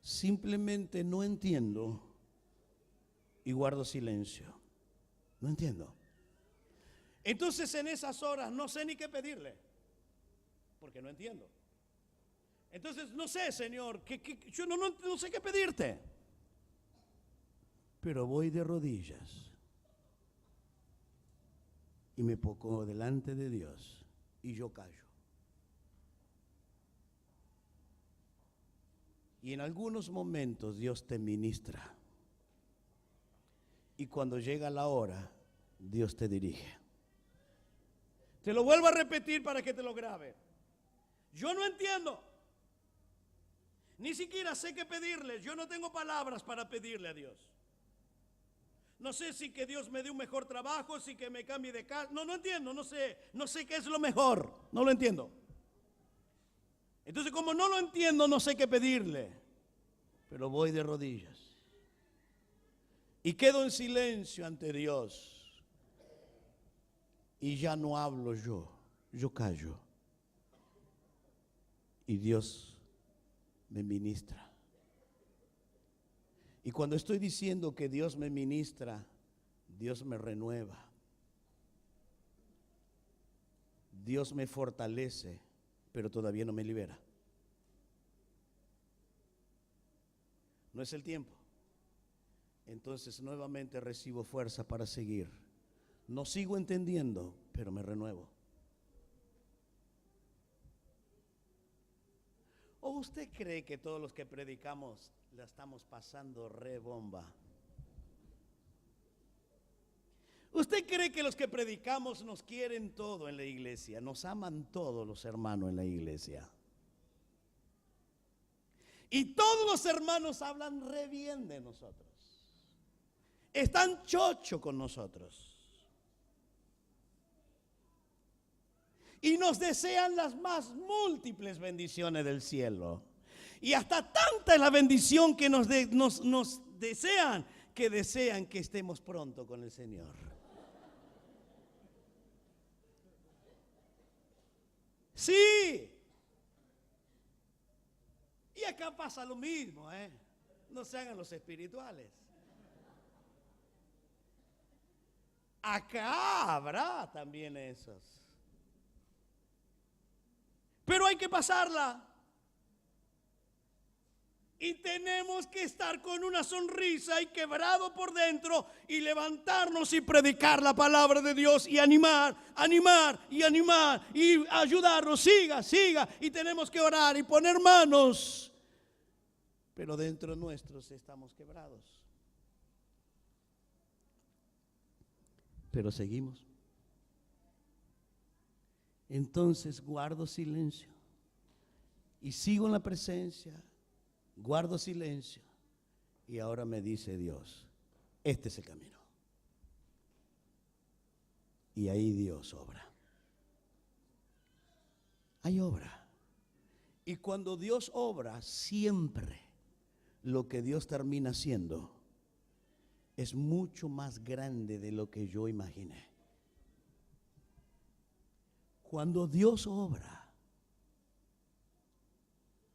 Simplemente no entiendo y guardo silencio. No entiendo. Entonces en esas horas no sé ni qué pedirle, porque no entiendo. Entonces no sé, Señor, yo no sé qué pedirte. Pero voy de rodillas y me pongo delante de Dios y yo callo. Y en algunos momentos Dios te ministra. Y cuando llega la hora, Dios te dirige. Te lo vuelvo a repetir para que te lo grabe. Yo no entiendo. Ni siquiera sé qué pedirle. Yo no tengo palabras para pedirle a Dios. No sé si que Dios me dé un mejor trabajo, si que me cambie de casa. No entiendo, no sé qué es lo mejor. No lo entiendo. Entonces, como no lo entiendo, no sé qué pedirle, pero voy de rodillas y quedo en silencio ante Dios y ya no hablo yo callo y Dios me ministra. Y cuando estoy diciendo que Dios me ministra, Dios me renueva, Dios me fortalece, pero todavía no me libera. No es el tiempo. Entonces nuevamente recibo fuerza para seguir. No sigo entendiendo, pero me renuevo. ¿O usted cree que todos los que predicamos la estamos pasando re bomba? ¿Usted cree que los que predicamos nos quieren todo en la iglesia? Nos aman todos los hermanos en la iglesia. Y todos los hermanos hablan re bien de nosotros. Están chocho con nosotros. Y nos desean las más múltiples bendiciones del cielo. Y hasta tanta es la bendición que nos desean, que desean que estemos pronto con el Señor. Sí, Y acá pasa lo mismo, no se hagan los espirituales. Acá habrá también esos. Pero hay que pasarla. Y tenemos que estar con una sonrisa y quebrado por dentro y levantarnos y predicar la palabra de Dios y animar y ayudarnos. Siga. Y tenemos que orar y poner manos. Pero dentro nuestros estamos quebrados. Pero seguimos. Entonces guardo silencio y sigo en la presencia. Guardo silencio y ahora me dice Dios, este es el camino. Y ahí Dios obra. Hay obra. Y cuando Dios obra, siempre lo que Dios termina haciendo es mucho más grande de lo que yo imaginé. Cuando Dios obra,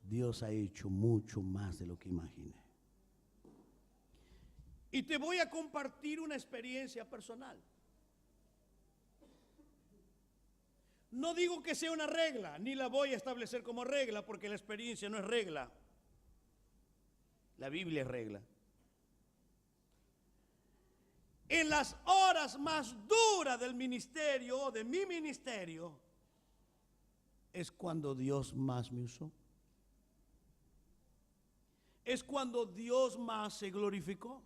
Dios ha hecho mucho más de lo que imaginé. Y te voy a compartir una experiencia personal. No digo que sea una regla, ni la voy a establecer como regla, porque la experiencia no es regla. La Biblia es regla. En las horas más duras del ministerio, de mi ministerio, es cuando Dios más me usó. Es cuando Dios más se glorificó.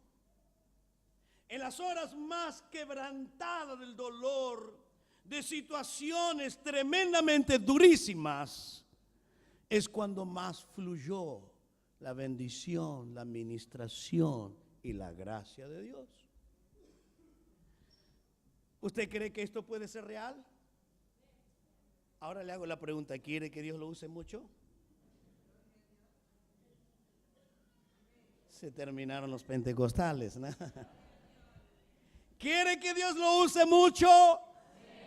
En las horas más quebrantadas del dolor, de situaciones tremendamente durísimas, es cuando más fluyó la bendición, la administración y la gracia de Dios. ¿Usted cree que esto puede ser real? Ahora le hago la pregunta, ¿quiere que Dios lo use mucho? Se terminaron los pentecostales, ¿no? ¿Quiere que Dios lo use mucho?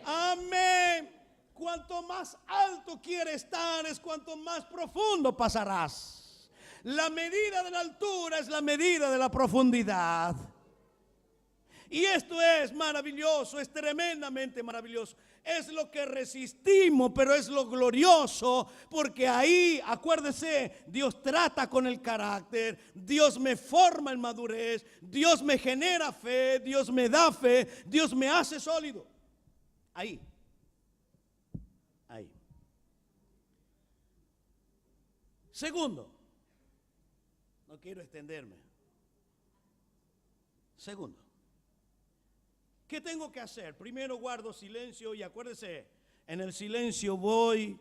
Amén. Cuanto más alto quiere estar, es cuanto más profundo pasarás. La medida de la altura es la medida de la profundidad. Y esto es maravilloso, es tremendamente maravilloso. Es lo que resistimos, pero es lo glorioso, porque ahí, acuérdese, Dios trata con el carácter, Dios me forma en madurez, Dios me genera fe, Dios me da fe, Dios me hace sólido. Ahí. Segundo, no quiero extenderme. Segundo, ¿qué tengo que hacer? Primero guardo silencio y acuérdese, en el silencio voy,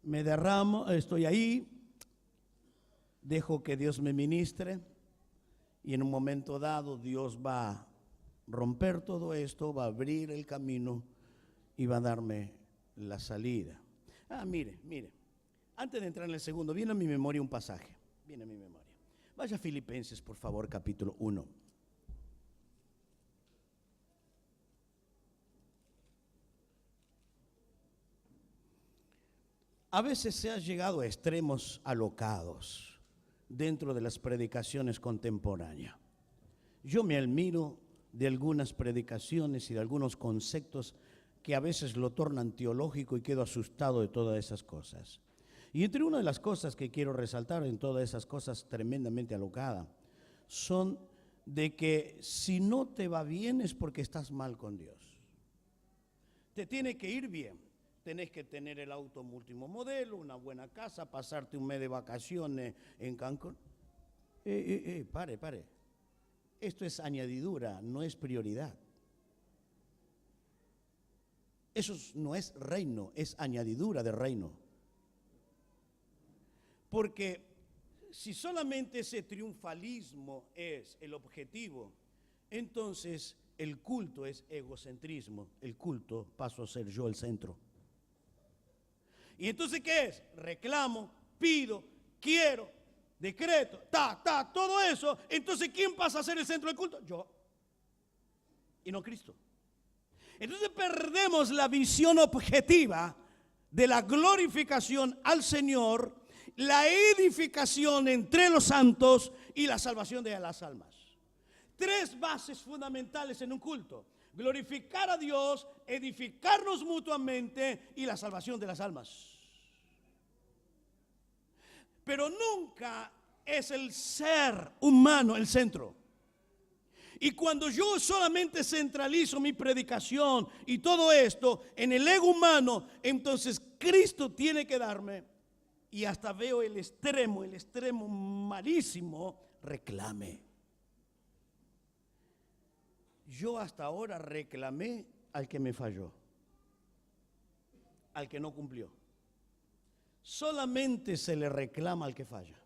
me derramo, estoy ahí, dejo que Dios me ministre y en un momento dado Dios va a romper todo esto, va a abrir el camino y va a darme la salida. Mire, antes de entrar en el segundo, viene a mi memoria un pasaje, Vaya a Filipenses, por favor, capítulo 1. A veces se ha llegado a extremos alocados dentro de las predicaciones contemporáneas. Yo me admiro de algunas predicaciones y de algunos conceptos que a veces lo tornan teológico y quedo asustado de todas esas cosas. Y entre una de las cosas que quiero resaltar en todas esas cosas tremendamente alocadas son de que si no te va bien es porque estás mal con Dios. Te tiene que ir bien. Tenés que tener el auto último modelo, una buena casa, pasarte un mes de vacaciones en Cancún. Pare. Esto es añadidura, no es prioridad. Eso no es reino, es añadidura de reino. Porque si solamente ese triunfalismo es el objetivo, entonces el culto es egocentrismo. El culto paso a ser yo el centro. ¿Y entonces qué es? Reclamo, pido, quiero, decreto, todo eso. Entonces, ¿quién pasa a ser el centro del culto? Yo. Y no Cristo. Entonces perdemos la visión objetiva de la glorificación al Señor la edificación entre los santos y la salvación de las almas. Tres bases fundamentales en un culto: glorificar a Dios, edificarnos mutuamente y la salvación de las almas. Pero nunca es el ser humano el centro. Y cuando yo solamente centralizo mi predicación y todo esto en el ego humano, entonces Cristo tiene que darme, y hasta veo el extremo malísimo, reclame. Yo hasta ahora reclamé al que me falló, al que no cumplió. Solamente se le reclama al que falla.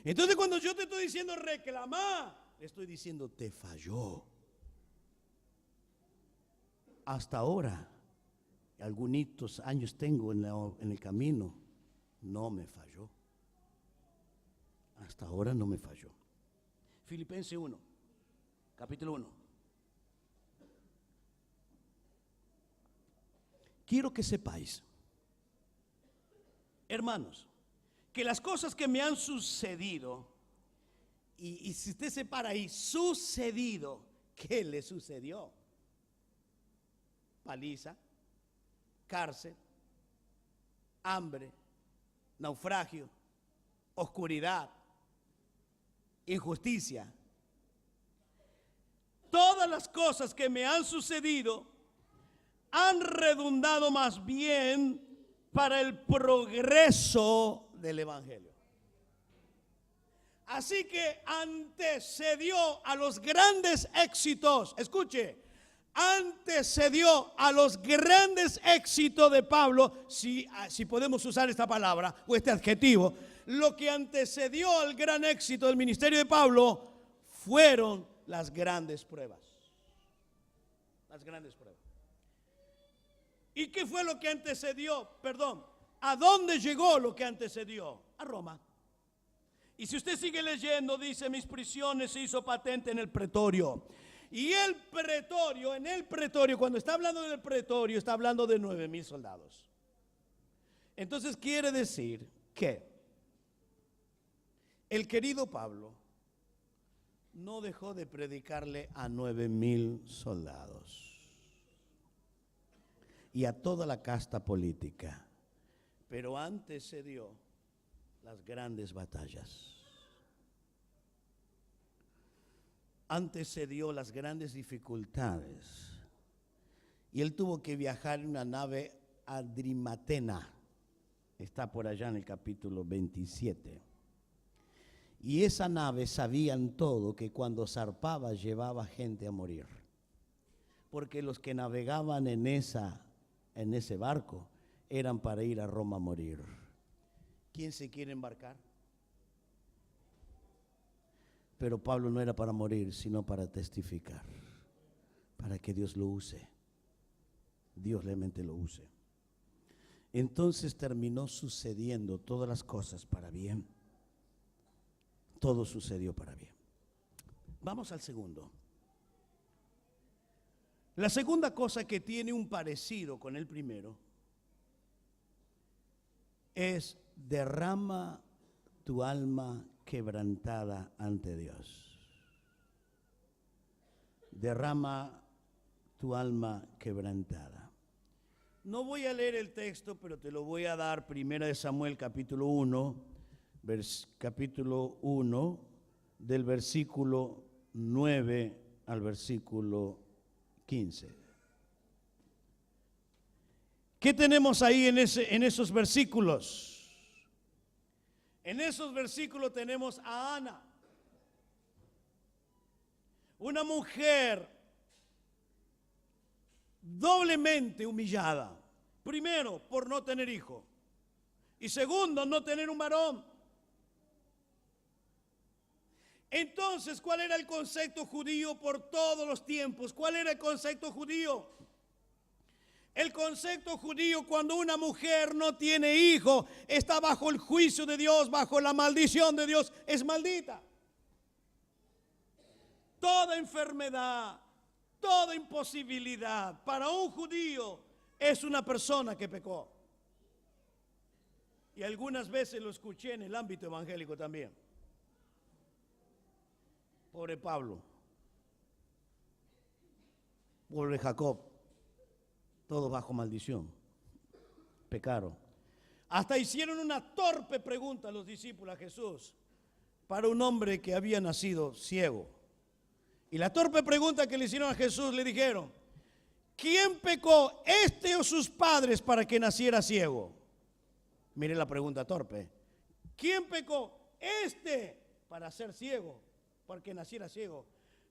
Entonces cuando yo te estoy diciendo reclamar, le estoy diciendo te falló. Hasta ahora, algunos años tengo en el camino, no me falló. Hasta ahora no me falló. Filipenses 1, capítulo 1. Quiero que sepáis, hermanos, que las cosas que me han sucedido, y si usted se para ahí, sucedido, ¿qué le sucedió? Paliza, cárcel, hambre, naufragio, oscuridad, injusticia. Todas las cosas que me han sucedido han redundado más bien para el progreso del evangelio. Así que antecedió a los grandes éxitos, escuche, antecedió a los grandes éxitos de Pablo, si podemos usar esta palabra o este adjetivo. Lo que antecedió al gran éxito del ministerio de Pablo fueron las grandes pruebas. Las grandes pruebas. ¿Y qué fue lo que antecedió? Perdón, ¿a dónde llegó lo que antecedió? A Roma. Y si usted sigue leyendo, dice: mis prisiones se hizo patente en el pretorio. Y el pretorio, en el pretorio, cuando está hablando del pretorio, está hablando de 9,000 soldados. Entonces quiere decir que el querido Pablo no dejó de predicarle a 9,000 soldados y a toda la casta política, pero antecedió las grandes batallas, antecedió las grandes dificultades, y él tuvo que viajar en una nave adrimatena, está por allá en el capítulo 27, y esa nave sabían todo que cuando zarpaba llevaba gente a morir, porque los que navegaban en ese barco eran para ir a Roma a morir. ¿Quién se quiere embarcar? Pero Pablo no era para morir, sino para testificar, para que Dios lo use, Dios realmente lo use. Entonces terminó sucediendo todas las cosas para bien. Todo sucedió para bien. Vamos al segundo. La segunda cosa que tiene un parecido con el primero es: derrama tu alma quebrantada ante Dios. Derrama tu alma quebrantada. No voy a leer el texto, pero te lo voy a dar. 1 Samuel capítulo 1, capítulo 1, del versículo 9 al versículo 15. ¿Qué tenemos ahí en esos versículos? En esos versículos tenemos a Ana, una mujer doblemente humillada. Primero, por no tener hijo, y segundo, no tener un varón. Entonces, ¿cuál era el concepto judío por todos los tiempos? ¿Cuál era el concepto judío? El concepto judío, cuando una mujer no tiene hijo, está bajo el juicio de Dios, bajo la maldición de Dios, es maldita. Toda enfermedad, toda imposibilidad para un judío es una persona que pecó. Y algunas veces lo escuché en el ámbito evangélico también. Pobre Pablo, pobre Jacob, todos bajo maldición, pecaron. Hasta hicieron una torpe pregunta a los discípulos a Jesús para un hombre que había nacido ciego. Y la torpe pregunta que le hicieron a Jesús, le dijeron: ¿quién pecó, este o sus padres, para que naciera ciego? Mire la pregunta torpe. ¿Quién pecó, este, para ser ciego, para que naciera ciego?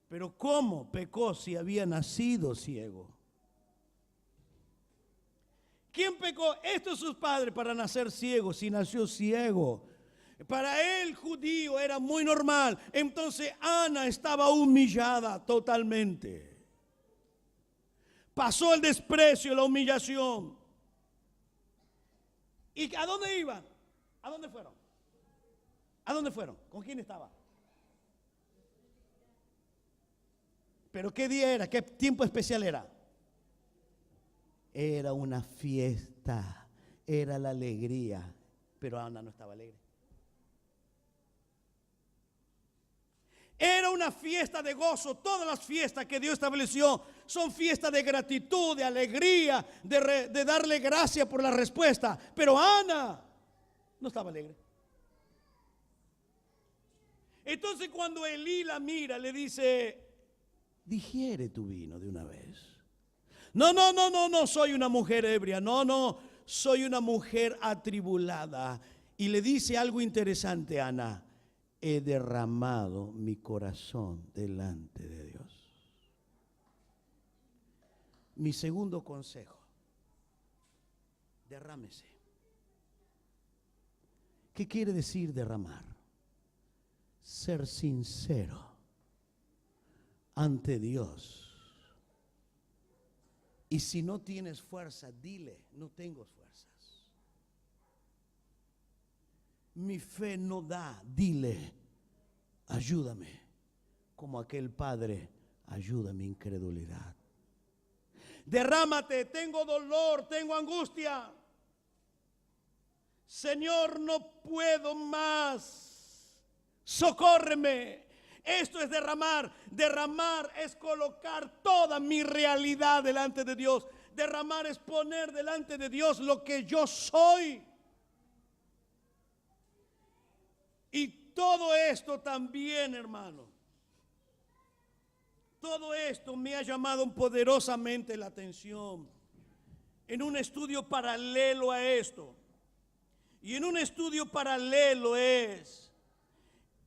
Pero ¿cómo pecó si había nacido ciego? ¿Quién pecó, este o sus padres, para nacer ciego si nació ciego? Para el judío era muy normal. Entonces Ana estaba humillada totalmente. Pasó el desprecio, la humillación. ¿Y a dónde iban? ¿A dónde fueron? ¿A dónde fueron? ¿Con quién estaba? ¿Pero qué día era? ¿Qué tiempo especial era? Era una fiesta, era la alegría. Pero Ana no estaba alegre. Era una fiesta de gozo. Todas las fiestas que Dios estableció son fiestas de gratitud, de alegría, de darle gracias por la respuesta. Pero Ana no estaba alegre. Entonces cuando Elí la mira, le dice: digiere tu vino de una vez. No, soy una mujer ebria. No, soy una mujer atribulada. Y le dice algo interesante a Ana: he derramado mi corazón delante de Dios. Mi segundo consejo: derrámese. ¿Qué quiere decir derramar? Ser sincero ante Dios. Y si no tienes fuerza, dile: no tengo fuerzas. Mi fe no da, dile: ayúdame, como aquel padre ayuda mi incredulidad. Derrámate: tengo dolor, tengo angustia. Señor, no puedo más, socórreme. Esto es derramar. Derramar es colocar toda mi realidad delante de Dios. Derramar es poner delante de Dios lo que yo soy. Y todo esto también, hermano, todo esto me ha llamado poderosamente la atención en un estudio paralelo a esto. Y en un estudio paralelo es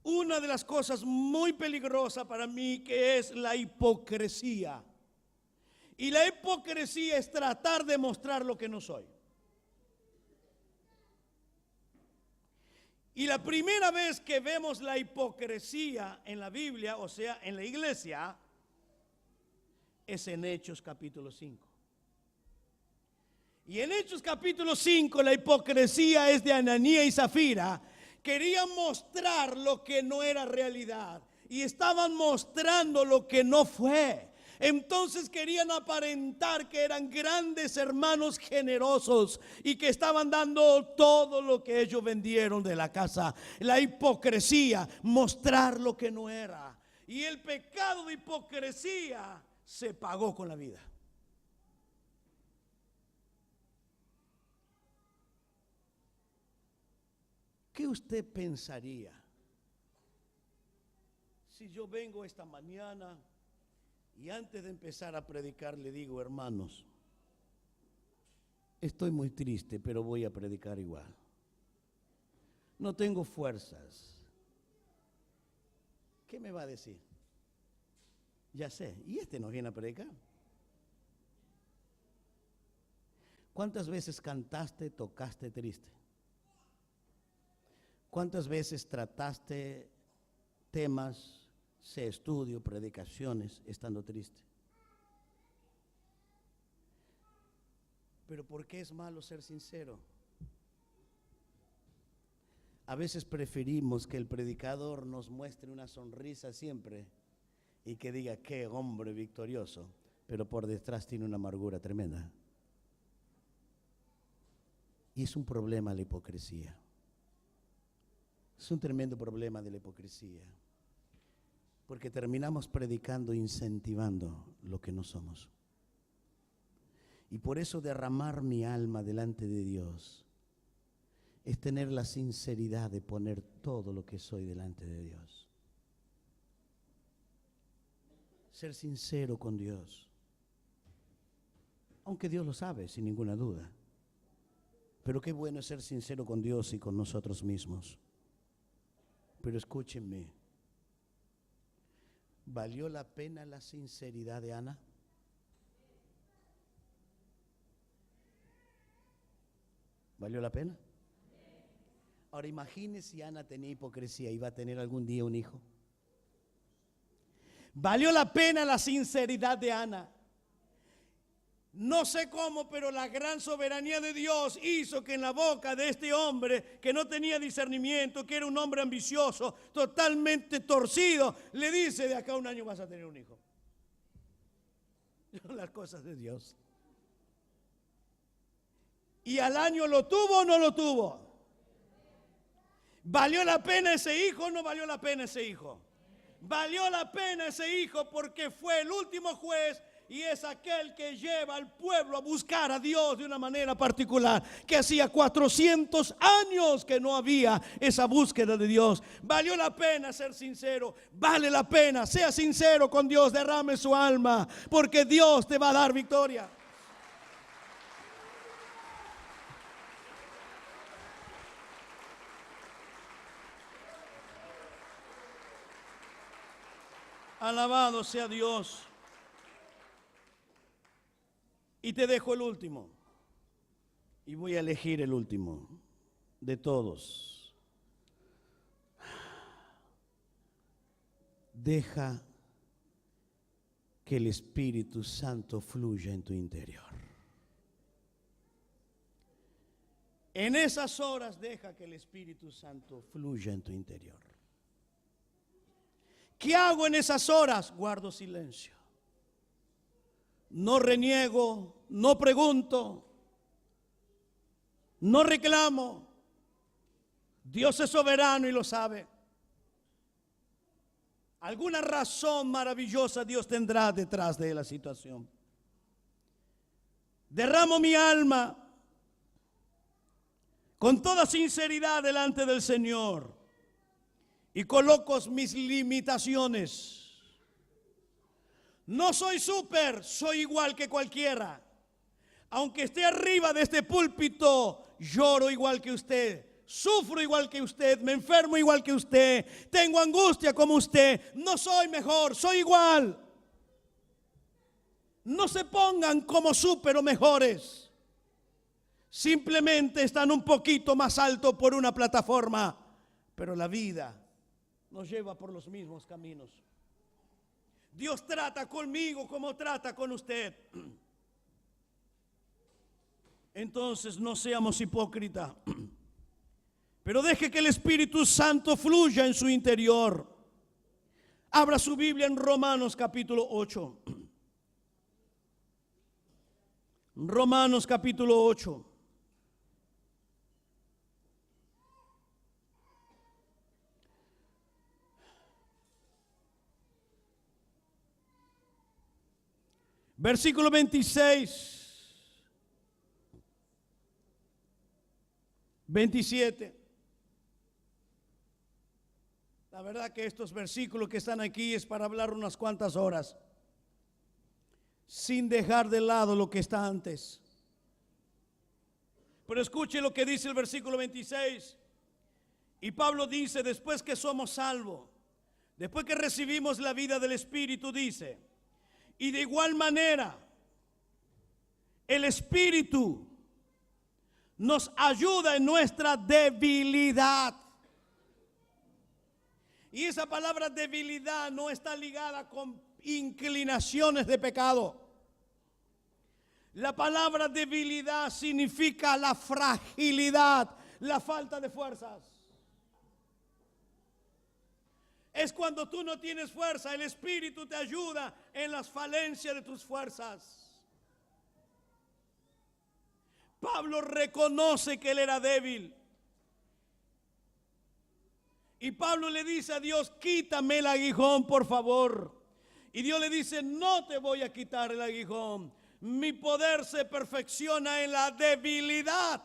una de las cosas muy peligrosas para mí, que es la hipocresía. Y la hipocresía es tratar de mostrar lo que no soy. Y la primera vez que vemos la hipocresía en la Biblia, o sea, en la iglesia, es en Hechos capítulo 5. Y en Hechos capítulo 5 la hipocresía es de Ananías y Zafira. Querían mostrar lo que no era realidad y estaban mostrando lo que no fue. Entonces querían aparentar que eran grandes hermanos generosos y que estaban dando todo lo que ellos vendieron de la casa. La hipocresía, mostrar lo que no era. Y el pecado de hipocresía se pagó con la vida. ¿Qué usted pensaría si yo vengo esta mañana y antes de empezar a predicar le digo: hermanos, estoy muy triste, pero voy a predicar igual? No tengo fuerzas. ¿Qué me va a decir? Ya sé, ¿y este nos viene a predicar? ¿Cuántas veces cantaste, tocaste triste? ¿Cuántas veces trataste temas, estudio, predicaciones, estando triste? Pero ¿por qué es malo ser sincero? A veces preferimos que el predicador nos muestre una sonrisa siempre y que diga: qué hombre victorioso, pero por detrás tiene una amargura tremenda. Y es un problema la hipocresía. Es un tremendo problema de la hipocresía. Porque terminamos predicando, incentivando lo que no somos. Y por eso derramar mi alma delante de Dios es tener la sinceridad de poner todo lo que soy delante de Dios. Ser sincero con Dios. Aunque Dios lo sabe, sin ninguna duda. Pero qué bueno es ser sincero con Dios y con nosotros mismos. Pero escúchenme. ¿Valió la pena la sinceridad de Ana? ¿Valió la pena? Ahora imagínese si Ana tenía hipocresía, ¿iba a tener algún día un hijo? ¿Valió la pena la sinceridad de Ana? No sé cómo, pero la gran soberanía de Dios hizo que en la boca de este hombre, que no tenía discernimiento, que era un hombre ambicioso, totalmente torcido, le dice: de acá a un año vas a tener un hijo. Las cosas de Dios. ¿Y al año lo tuvo o no lo tuvo? ¿Valió la pena ese hijo o no valió la pena ese hijo? Valió la pena ese hijo porque fue el último juez y es aquel que lleva al pueblo a buscar a Dios de una manera particular, que hacía 400 años que no había esa búsqueda de Dios. Valió la pena ser sincero, vale la pena, sea sincero con Dios, derrame su alma, porque Dios te va a dar victoria. Alabado sea Dios. Y te dejo el último. Y voy a elegir el último de todos. Deja que el Espíritu Santo fluya en tu interior. En esas horas deja que el Espíritu Santo fluya en tu interior. ¿Qué hago en esas horas? Guardo silencio. No reniego, no pregunto, no reclamo. Dios es soberano y lo sabe. Alguna razón maravillosa Dios tendrá detrás de la situación. Derramo mi alma con toda sinceridad delante del Señor y coloco mis limitaciones. No soy súper, soy igual que cualquiera. Aunque esté arriba de este púlpito, lloro igual que usted, sufro igual que usted, me enfermo igual que usted, tengo angustia como usted. No soy mejor, soy igual. No se pongan como súper o mejores. Simplemente están un poquito más alto por una plataforma, pero la vida nos lleva por los mismos caminos. Dios trata conmigo como trata con usted. Entonces no seamos hipócritas, pero deje que el Espíritu Santo fluya en su interior. Abra su Biblia en Romanos capítulo 8. Romanos capítulo 8. Versículo 26, 27. La verdad que estos versículos que están aquí es para hablar unas cuantas horas, sin dejar de lado lo que está antes. Pero escuche lo que dice el versículo 26. Y Pablo dice, después que somos salvos, después que recibimos la vida del Espíritu, dice: y de igual manera, el Espíritu nos ayuda en nuestra debilidad. Y esa palabra debilidad no está ligada con inclinaciones de pecado. La palabra debilidad significa la fragilidad, la falta de fuerzas. Es cuando tú no tienes fuerza, el Espíritu te ayuda en las falencias de tus fuerzas. Pablo reconoce que él era débil. Y Pablo le dice a Dios, quítame el aguijón, por favor. Y Dios le dice, no te voy a quitar el aguijón. Mi poder se perfecciona en la debilidad.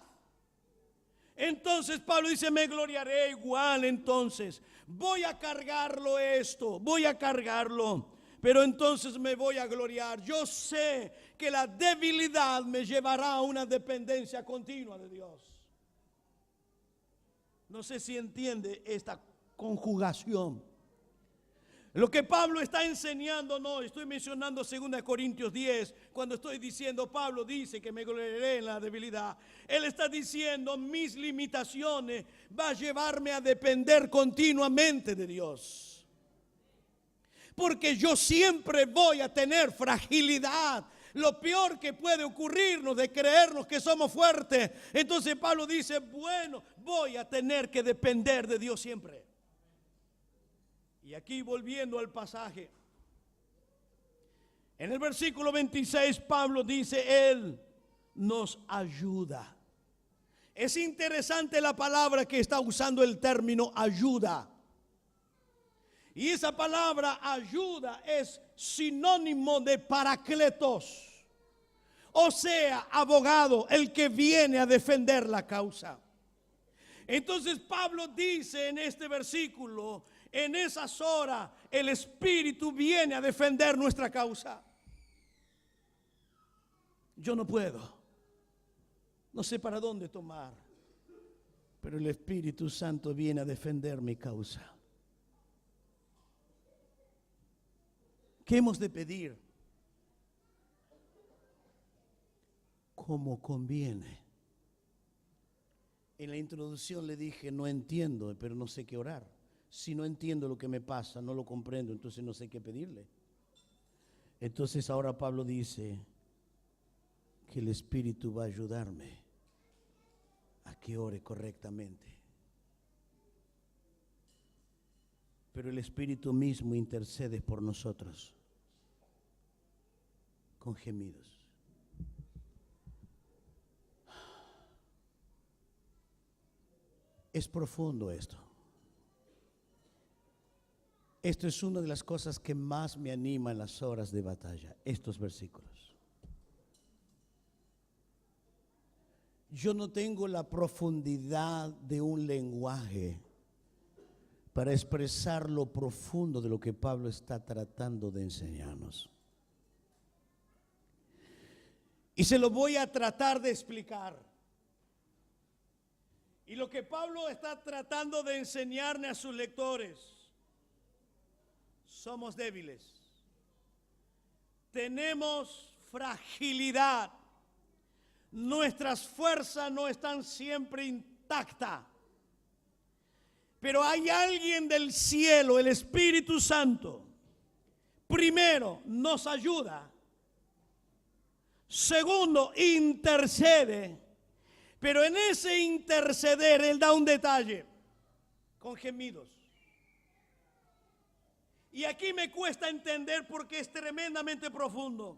Entonces Pablo dice, me gloriaré igual. Entonces voy a cargarlo esto, voy a cargarlo, pero entonces me voy a gloriar. Yo sé que la debilidad me llevará a una dependencia continua de Dios. No sé si entiende esta conjugación. Lo que Pablo está enseñando, no, estoy mencionando 2 Corintios 10, cuando estoy diciendo, Pablo dice que me gloriaré en la debilidad. Él está diciendo, mis limitaciones va a llevarme a depender continuamente de Dios. Porque yo siempre voy a tener fragilidad. Lo peor que puede ocurrirnos de creernos que somos fuertes. Entonces Pablo dice, bueno, voy a tener que depender de Dios siempre. Y aquí volviendo al pasaje, en el versículo 26 Pablo dice, Él nos ayuda. Es interesante la palabra que está usando, el término ayuda. Y esa palabra ayuda es sinónimo de paracletos, o sea, abogado, el que viene a defender la causa. Entonces Pablo dice en este versículo, en esas horas el Espíritu viene a defender nuestra causa. Yo no puedo, no sé para dónde tomar, pero el Espíritu Santo viene a defender mi causa. ¿Qué hemos de pedir? Como conviene. En la introducción le dije, no entiendo, pero no sé qué orar. Si no entiendo lo que me pasa, no lo comprendo, entonces no sé qué pedirle. Entonces ahora Pablo dice que el Espíritu va a ayudarme a que ore correctamente. Pero el Espíritu mismo intercede por nosotros con gemidos. Es profundo esto. Esto es una de las cosas que más me anima en las horas de batalla, estos versículos. Yo no tengo la profundidad de un lenguaje para expresar lo profundo de lo que Pablo está tratando de enseñarnos. Y se lo voy a tratar de explicar. Y lo que Pablo está tratando de enseñarle a sus lectores: somos débiles, tenemos fragilidad, nuestras fuerzas no están siempre intactas. Pero hay alguien del cielo, el Espíritu Santo. Primero, nos ayuda. Segundo, intercede. Pero en ese interceder, Él da un detalle, con gemidos. Y aquí me cuesta entender porque es tremendamente profundo.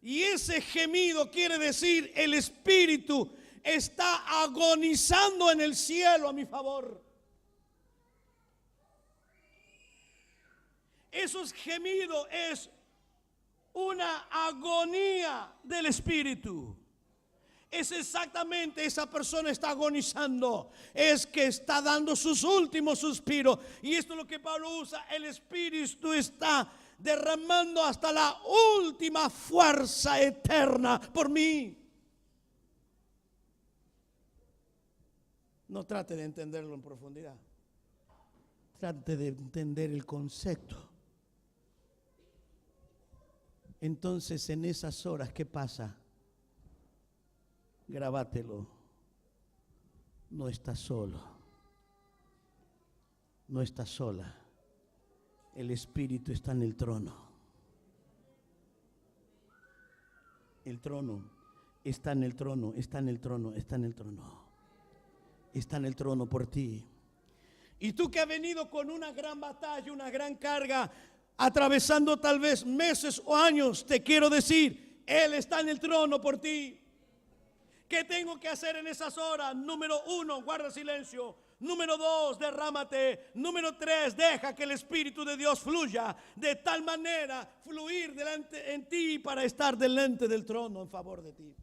Y ese gemido quiere decir, el Espíritu está agonizando en el cielo a mi favor. Esos gemidos es una agonía del Espíritu. Es exactamente, esa persona está agonizando, es que está dando sus últimos suspiros. Y esto es lo que Pablo usa: el Espíritu está derramando hasta la última fuerza eterna por mí. No trate de entenderlo en profundidad, trate de entender el concepto. Entonces, en esas horas, ¿qué pasa? Grabátelo. No estás solo. No estás sola. El Espíritu está en el trono. El trono está en el trono, está en el trono, está en el trono. Está en el trono por ti. Y tú que has venido con una gran batalla, una gran carga, atravesando tal vez meses o años, te quiero decir, Él está en el trono por ti. ¿Qué tengo que hacer en esas horas? Número 1, guarda silencio. Número 2, derrámate. Número 3, deja que el Espíritu de Dios fluya. De tal manera, fluir delante en ti para estar delante del trono en favor de ti.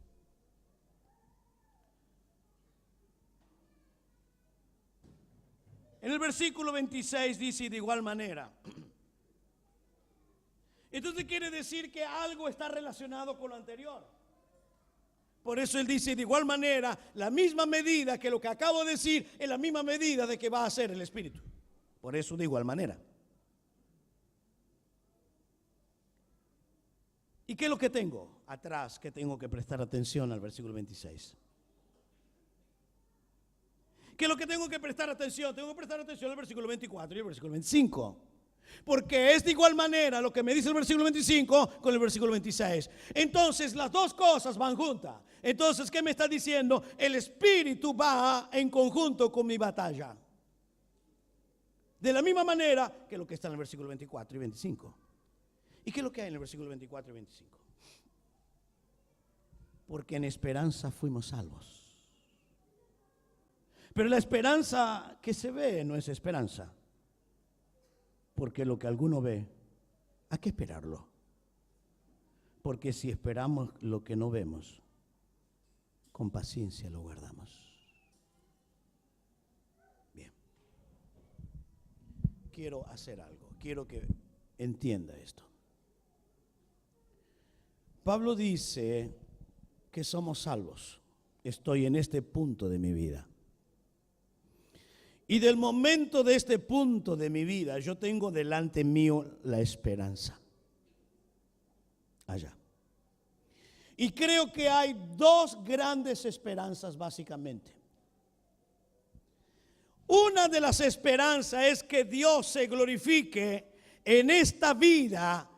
En el versículo 26 dice de igual manera. Entonces quiere decir que algo está relacionado con lo anterior. Por eso él dice de igual manera, la misma medida que lo que acabo de decir es la misma medida de que va a ser el Espíritu. Por eso de igual manera. ¿Y qué es lo que tengo atrás que tengo que prestar atención al versículo 26? ¿Qué es lo que tengo que prestar atención? Tengo que prestar atención al versículo 24 y el versículo 25. Porque es de igual manera lo que me dice el versículo 25 con el versículo 26. Entonces las dos cosas van juntas. Entonces, ¿qué me está diciendo? El Espíritu va en conjunto con mi batalla. De la misma manera que lo que está en el versículo 24 y 25. ¿Y qué es lo que hay en el versículo 24 y 25? Porque en esperanza fuimos salvos. Pero la esperanza que se ve no es esperanza. Porque lo que alguno ve, hay que esperarlo. Porque si esperamos lo que no vemos, con paciencia lo guardamos. Bien. Quiero hacer algo. Quiero que entienda esto. Pablo dice que somos salvos. Estoy en este punto de mi vida. Y del momento de este punto de mi vida, yo tengo delante mío la esperanza. Allá. Y creo que hay dos grandes esperanzas básicamente. Una de las esperanzas es que Dios se glorifique en esta vida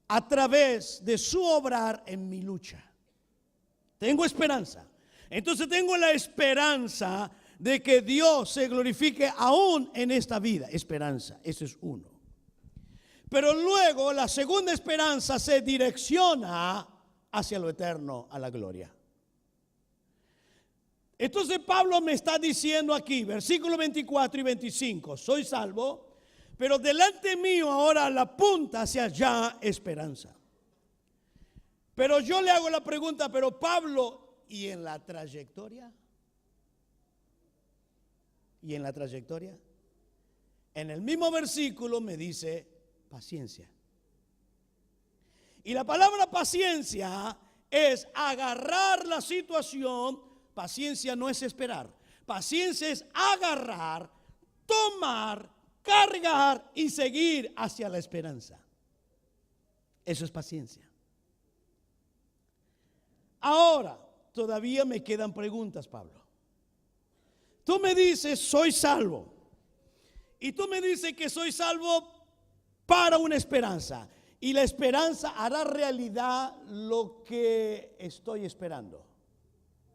a través de su obrar en mi lucha. Tengo esperanza. Entonces tengo la esperanza de que Dios se glorifique aún en esta vida. Esperanza, ese es uno. Pero luego la segunda esperanza se direcciona hacia lo eterno, a la gloria. Entonces Pablo me está diciendo aquí, versículos 24 y 25, soy salvo, pero delante mío ahora la apunta hacia allá esperanza. Pero yo le hago la pregunta, pero Pablo, ¿y en la trayectoria? ¿Y en la trayectoria? En el mismo versículo me dice paciencia. Y la palabra paciencia es agarrar la situación. Paciencia no es esperar. Paciencia es agarrar, tomar, cargar y seguir hacia la esperanza. Eso es paciencia. Ahora, todavía me quedan preguntas, Pablo. Tú me dices, soy salvo. Y tú me dices que soy salvo para una esperanza. Y la esperanza hará realidad lo que estoy esperando.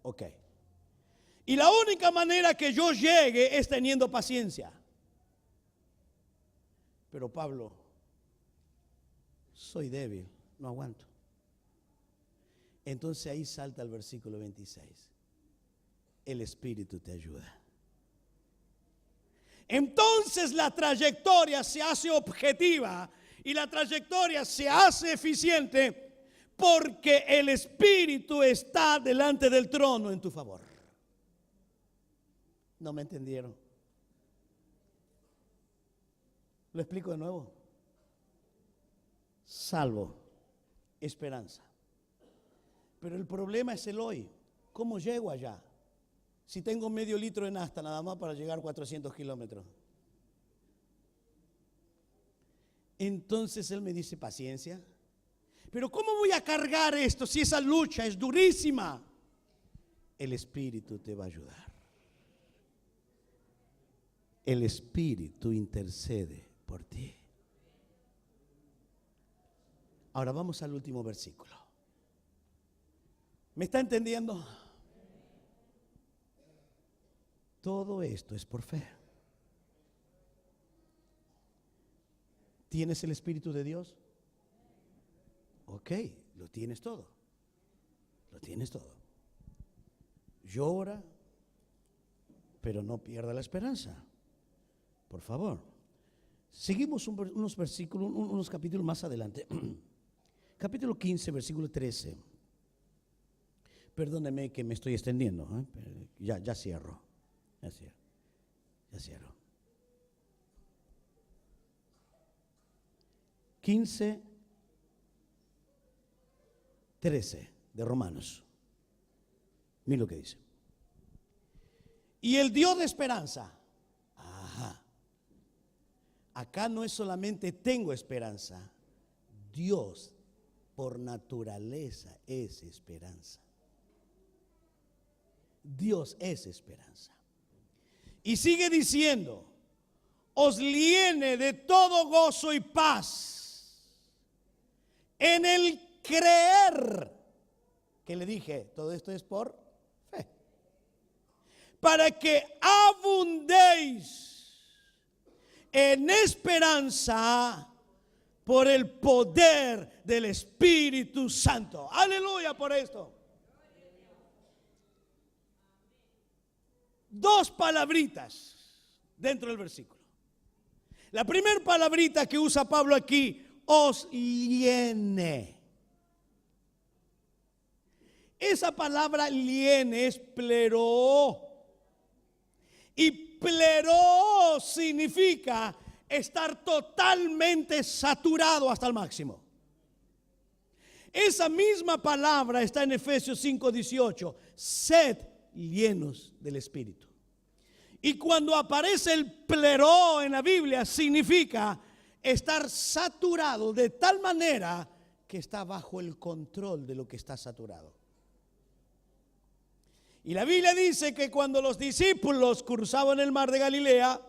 Ok. Y la única manera que yo llegue es teniendo paciencia. Pero Pablo, soy débil, no aguanto. Entonces ahí salta el versículo 26. El Espíritu te ayuda. Entonces la trayectoria se hace objetiva y la trayectoria se hace eficiente porque el Espíritu está delante del trono en tu favor. ¿No me entendieron? Lo explico de nuevo. Salvo, esperanza. Pero el problema es el hoy. ¿Cómo llego allá? Si tengo medio litro de nafta nada más para llegar 400 kilómetros. Entonces él me dice paciencia. Pero ¿cómo voy a cargar esto si esa lucha es durísima? El Espíritu te va a ayudar. El Espíritu intercede por ti. Ahora vamos al último versículo. ¿Me está entendiendo? Todo esto es por fe. ¿Tienes el Espíritu de Dios? Ok, lo tienes todo. Lo tienes todo. Llora, pero no pierda la esperanza. Por favor. Seguimos unos versículos, unos capítulos más adelante. Capítulo 15, versículo 13. Perdóneme que me estoy extendiendo. Ya cierro. Ya cierro. 15, 13 de Romanos. Mira lo que dice. Y el Dios de esperanza. Ajá. Acá no es solamente tengo esperanza. Dios por naturaleza es esperanza. Dios es esperanza. Y sigue diciendo, os llene de todo gozo y paz en el creer. Que le dije, todo esto es por fe. Para que abundéis en esperanza por el poder del Espíritu Santo. Aleluya por esto. Dos palabritas dentro del versículo. La primera palabrita que usa Pablo aquí, os llene. Esa palabra llene es pleroo. Y pleroo significa estar totalmente saturado hasta el máximo. Esa misma palabra está en Efesios 5:18. Sed llenos del Espíritu. Y cuando aparece el pleroo en la Biblia, significa estar saturado de tal manera que está bajo el control de lo que está saturado. Y la Biblia dice que cuando los discípulos cruzaban el mar de Galilea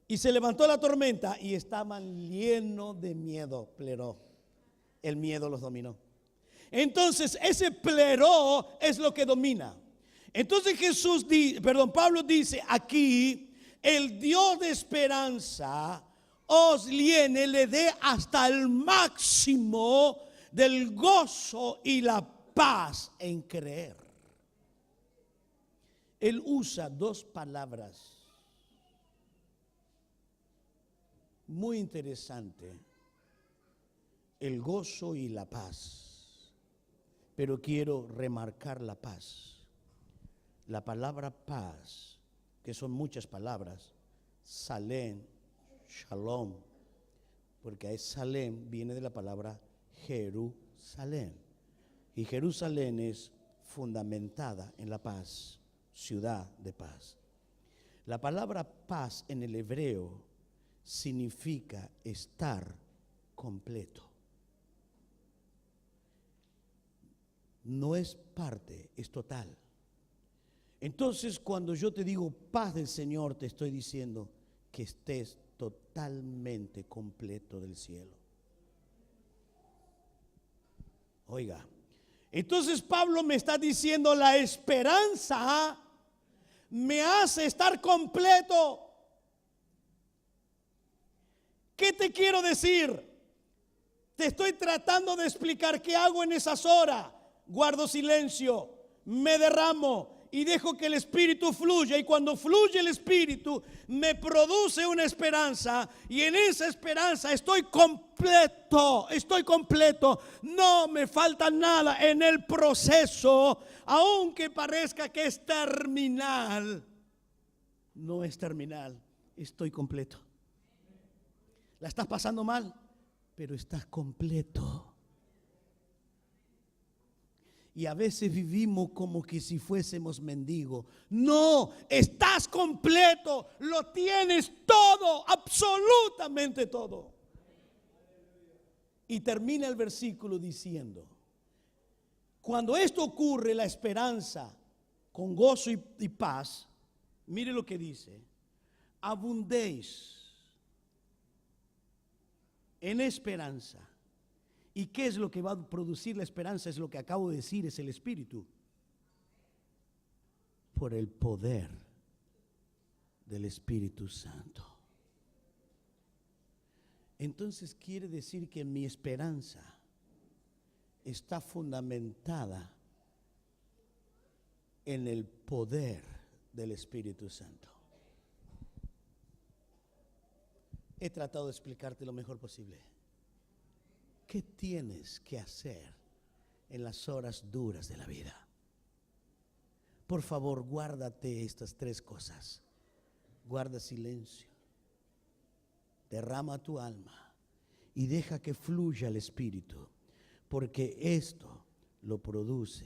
y se levantó la tormenta y estaban llenos de miedo, pleroo, el miedo los dominó. Entonces ese pleroo es lo que domina. Entonces Pablo dice aquí, el Dios de esperanza os llene, le dé hasta el máximo del gozo y la paz en creer. Él usa dos palabras muy interesantes, el gozo y la paz. Pero quiero remarcar la paz. La palabra paz, que son muchas palabras, Salem, Shalom, porque Salem viene de la palabra Jerusalén. Y Jerusalén es fundamentada en la paz, ciudad de paz. La palabra paz en el hebreo significa estar completo. No es parte, es total. Entonces, cuando yo te digo paz del Señor, te estoy diciendo que estés totalmente completo del cielo. Oiga, entonces Pablo me está diciendo, la esperanza me hace estar completo. ¿Qué te quiero decir? Te estoy tratando de explicar qué hago en esas horas. Guardo silencio, me derramo y dejo que el Espíritu fluya, y cuando fluye el Espíritu me produce una esperanza, y en esa esperanza estoy completo, no me falta nada en el proceso, aunque parezca que es terminal, no es terminal, estoy completo. La estás pasando mal, pero estás completo. Y a veces vivimos como que si fuésemos mendigos. No, estás completo, lo tienes todo, absolutamente todo. Y termina el versículo diciendo, cuando esto ocurre, la esperanza con gozo y paz, mire lo que dice, abundéis en esperanza. ¿Y qué es lo que va a producir la esperanza? Es lo que acabo de decir, es el Espíritu. Por el poder del Espíritu Santo. Entonces quiere decir que mi esperanza está fundamentada en el poder del Espíritu Santo. He tratado de explicarte lo mejor posible. ¿Qué tienes que hacer en las horas duras de la vida? Por favor, guárdate estas 3 cosas. Guarda silencio, derrama tu alma y deja que fluya el Espíritu, porque esto lo produce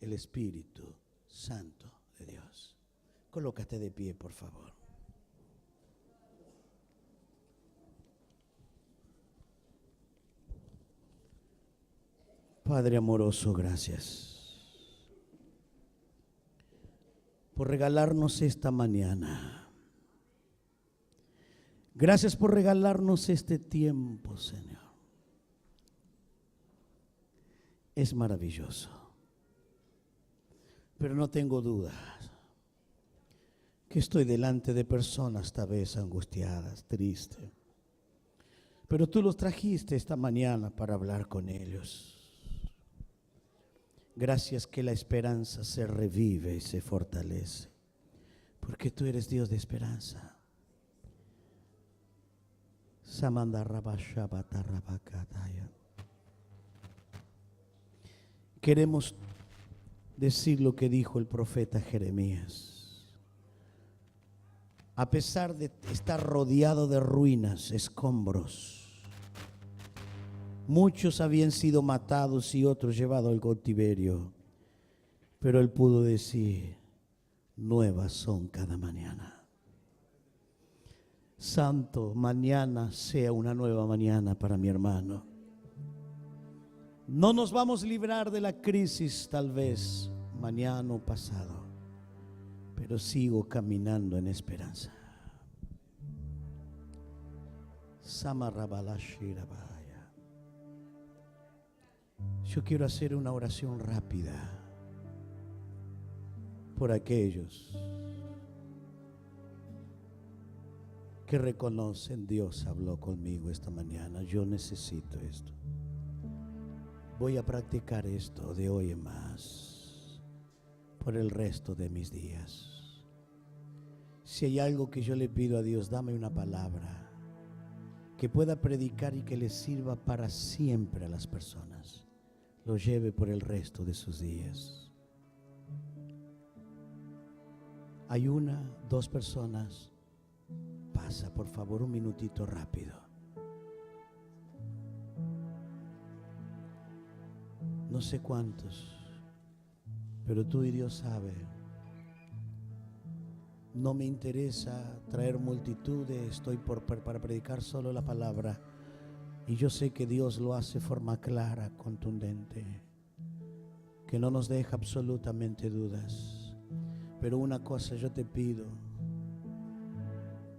el Espíritu Santo de Dios. Colócate de pie, por favor. Padre amoroso, gracias por regalarnos esta mañana. Gracias por regalarnos este tiempo, Señor. Es maravilloso. Pero no tengo dudas que estoy delante de personas tal vez angustiadas, tristes. Pero tú los trajiste esta mañana para hablar con ellos. Gracias que la esperanza se revive y se fortalece, porque tú eres Dios de esperanza. Queremos decir lo que dijo el profeta Jeremías. A pesar de estar rodeado de ruinas, escombros, muchos habían sido matados y otros llevados al cautiverio, pero él pudo decir: nuevas son cada mañana. Santo, mañana sea una nueva mañana para mi hermano. No nos vamos a librar de la crisis tal vez mañana o pasado, pero sigo caminando en esperanza. Samarrabalashiraba. Yo quiero hacer una oración rápida por aquellos que reconocen: Dios habló conmigo esta mañana, yo necesito esto. Voy a practicar esto de hoy en más por el resto de mis días. Si hay algo que yo le pido a Dios, dame una palabra que pueda predicar y que le sirva para siempre a las personas, lo lleve por el resto de sus días. Hay 1, 2 personas. Pasa, por favor, un minutito rápido. No sé cuántos, pero tú y Dios sabe. No me interesa traer multitudes, estoy para predicar solo la palabra. Y yo sé que Dios lo hace de forma clara, contundente, que no nos deja absolutamente dudas. Pero una cosa yo te pido: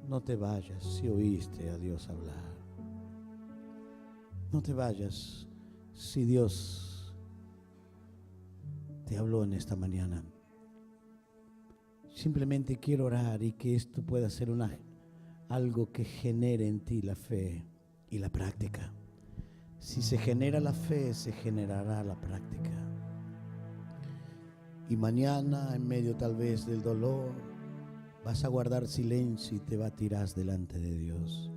no te vayas si oíste a Dios hablar. No te vayas si Dios te habló en esta mañana. Simplemente quiero orar y que esto pueda ser algo que genere en ti la fe y la práctica. Si se genera la fe, se generará la práctica. Y mañana, en medio tal vez del dolor, vas a guardar silencio y te batirás delante de Dios.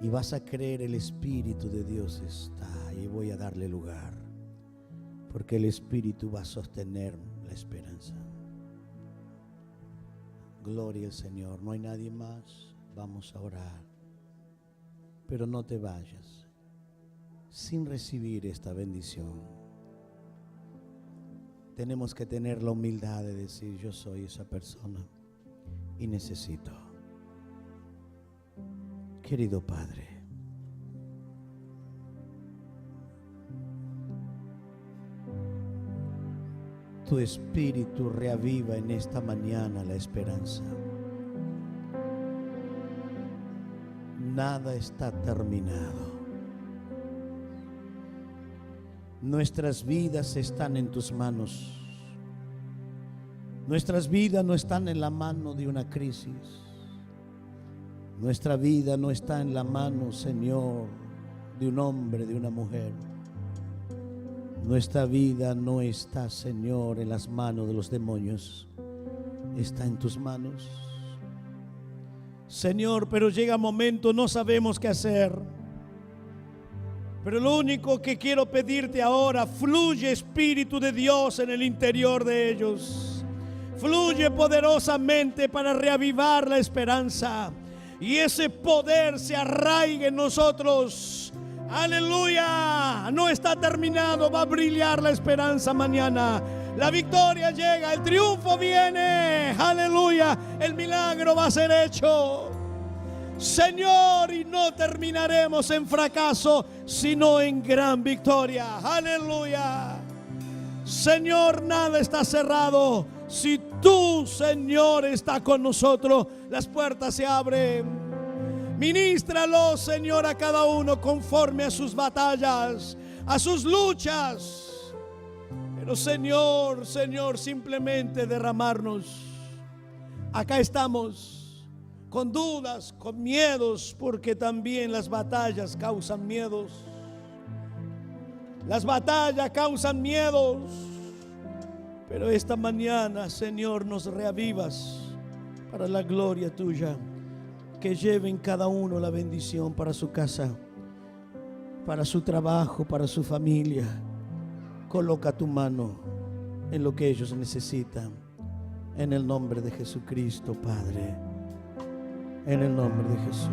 Y vas a creer: el Espíritu de Dios está y voy a darle lugar, porque el Espíritu va a sostener la esperanza. Gloria al Señor. No hay nadie más. Vamos a orar. Pero no te vayas sin recibir esta bendición. Tenemos que tener la humildad de decir: yo soy esa persona y necesito. Querido Padre, tu Espíritu reaviva en esta mañana la esperanza. Nada está terminado. Nuestras vidas están en tus manos. Nuestras vidas no están en la mano de una crisis. Nuestra vida no está en la mano, Señor, de un hombre, de una mujer. Nuestra vida no está, Señor, en las manos de los demonios. Está en tus manos, Señor, pero llega momento, no sabemos qué hacer. Pero lo único que quiero pedirte ahora, fluye Espíritu de Dios en el interior de ellos. Fluye poderosamente para reavivar la esperanza. Y ese poder se arraigue en nosotros. Aleluya. No está terminado, va a brillar la esperanza mañana. La victoria llega, el triunfo viene. Aleluya. El milagro va a ser hecho, Señor, y no terminaremos en fracaso, sino en gran victoria. Aleluya. Señor, nada está cerrado. Si tú, Señor, estás con nosotros, las puertas se abren. Ministralo, Señor, a cada uno conforme a sus batallas, a sus luchas. Pero Señor, simplemente derramarnos. Acá estamos con dudas, con miedos, porque también las batallas causan miedos. Las batallas causan miedos. Pero esta mañana, Señor, nos reavivas para la gloria tuya. Que lleven cada uno la bendición para su casa, para su trabajo, para su familia. Coloca tu mano en lo que ellos necesitan. En el nombre de Jesucristo, Padre. En el nombre de Jesús.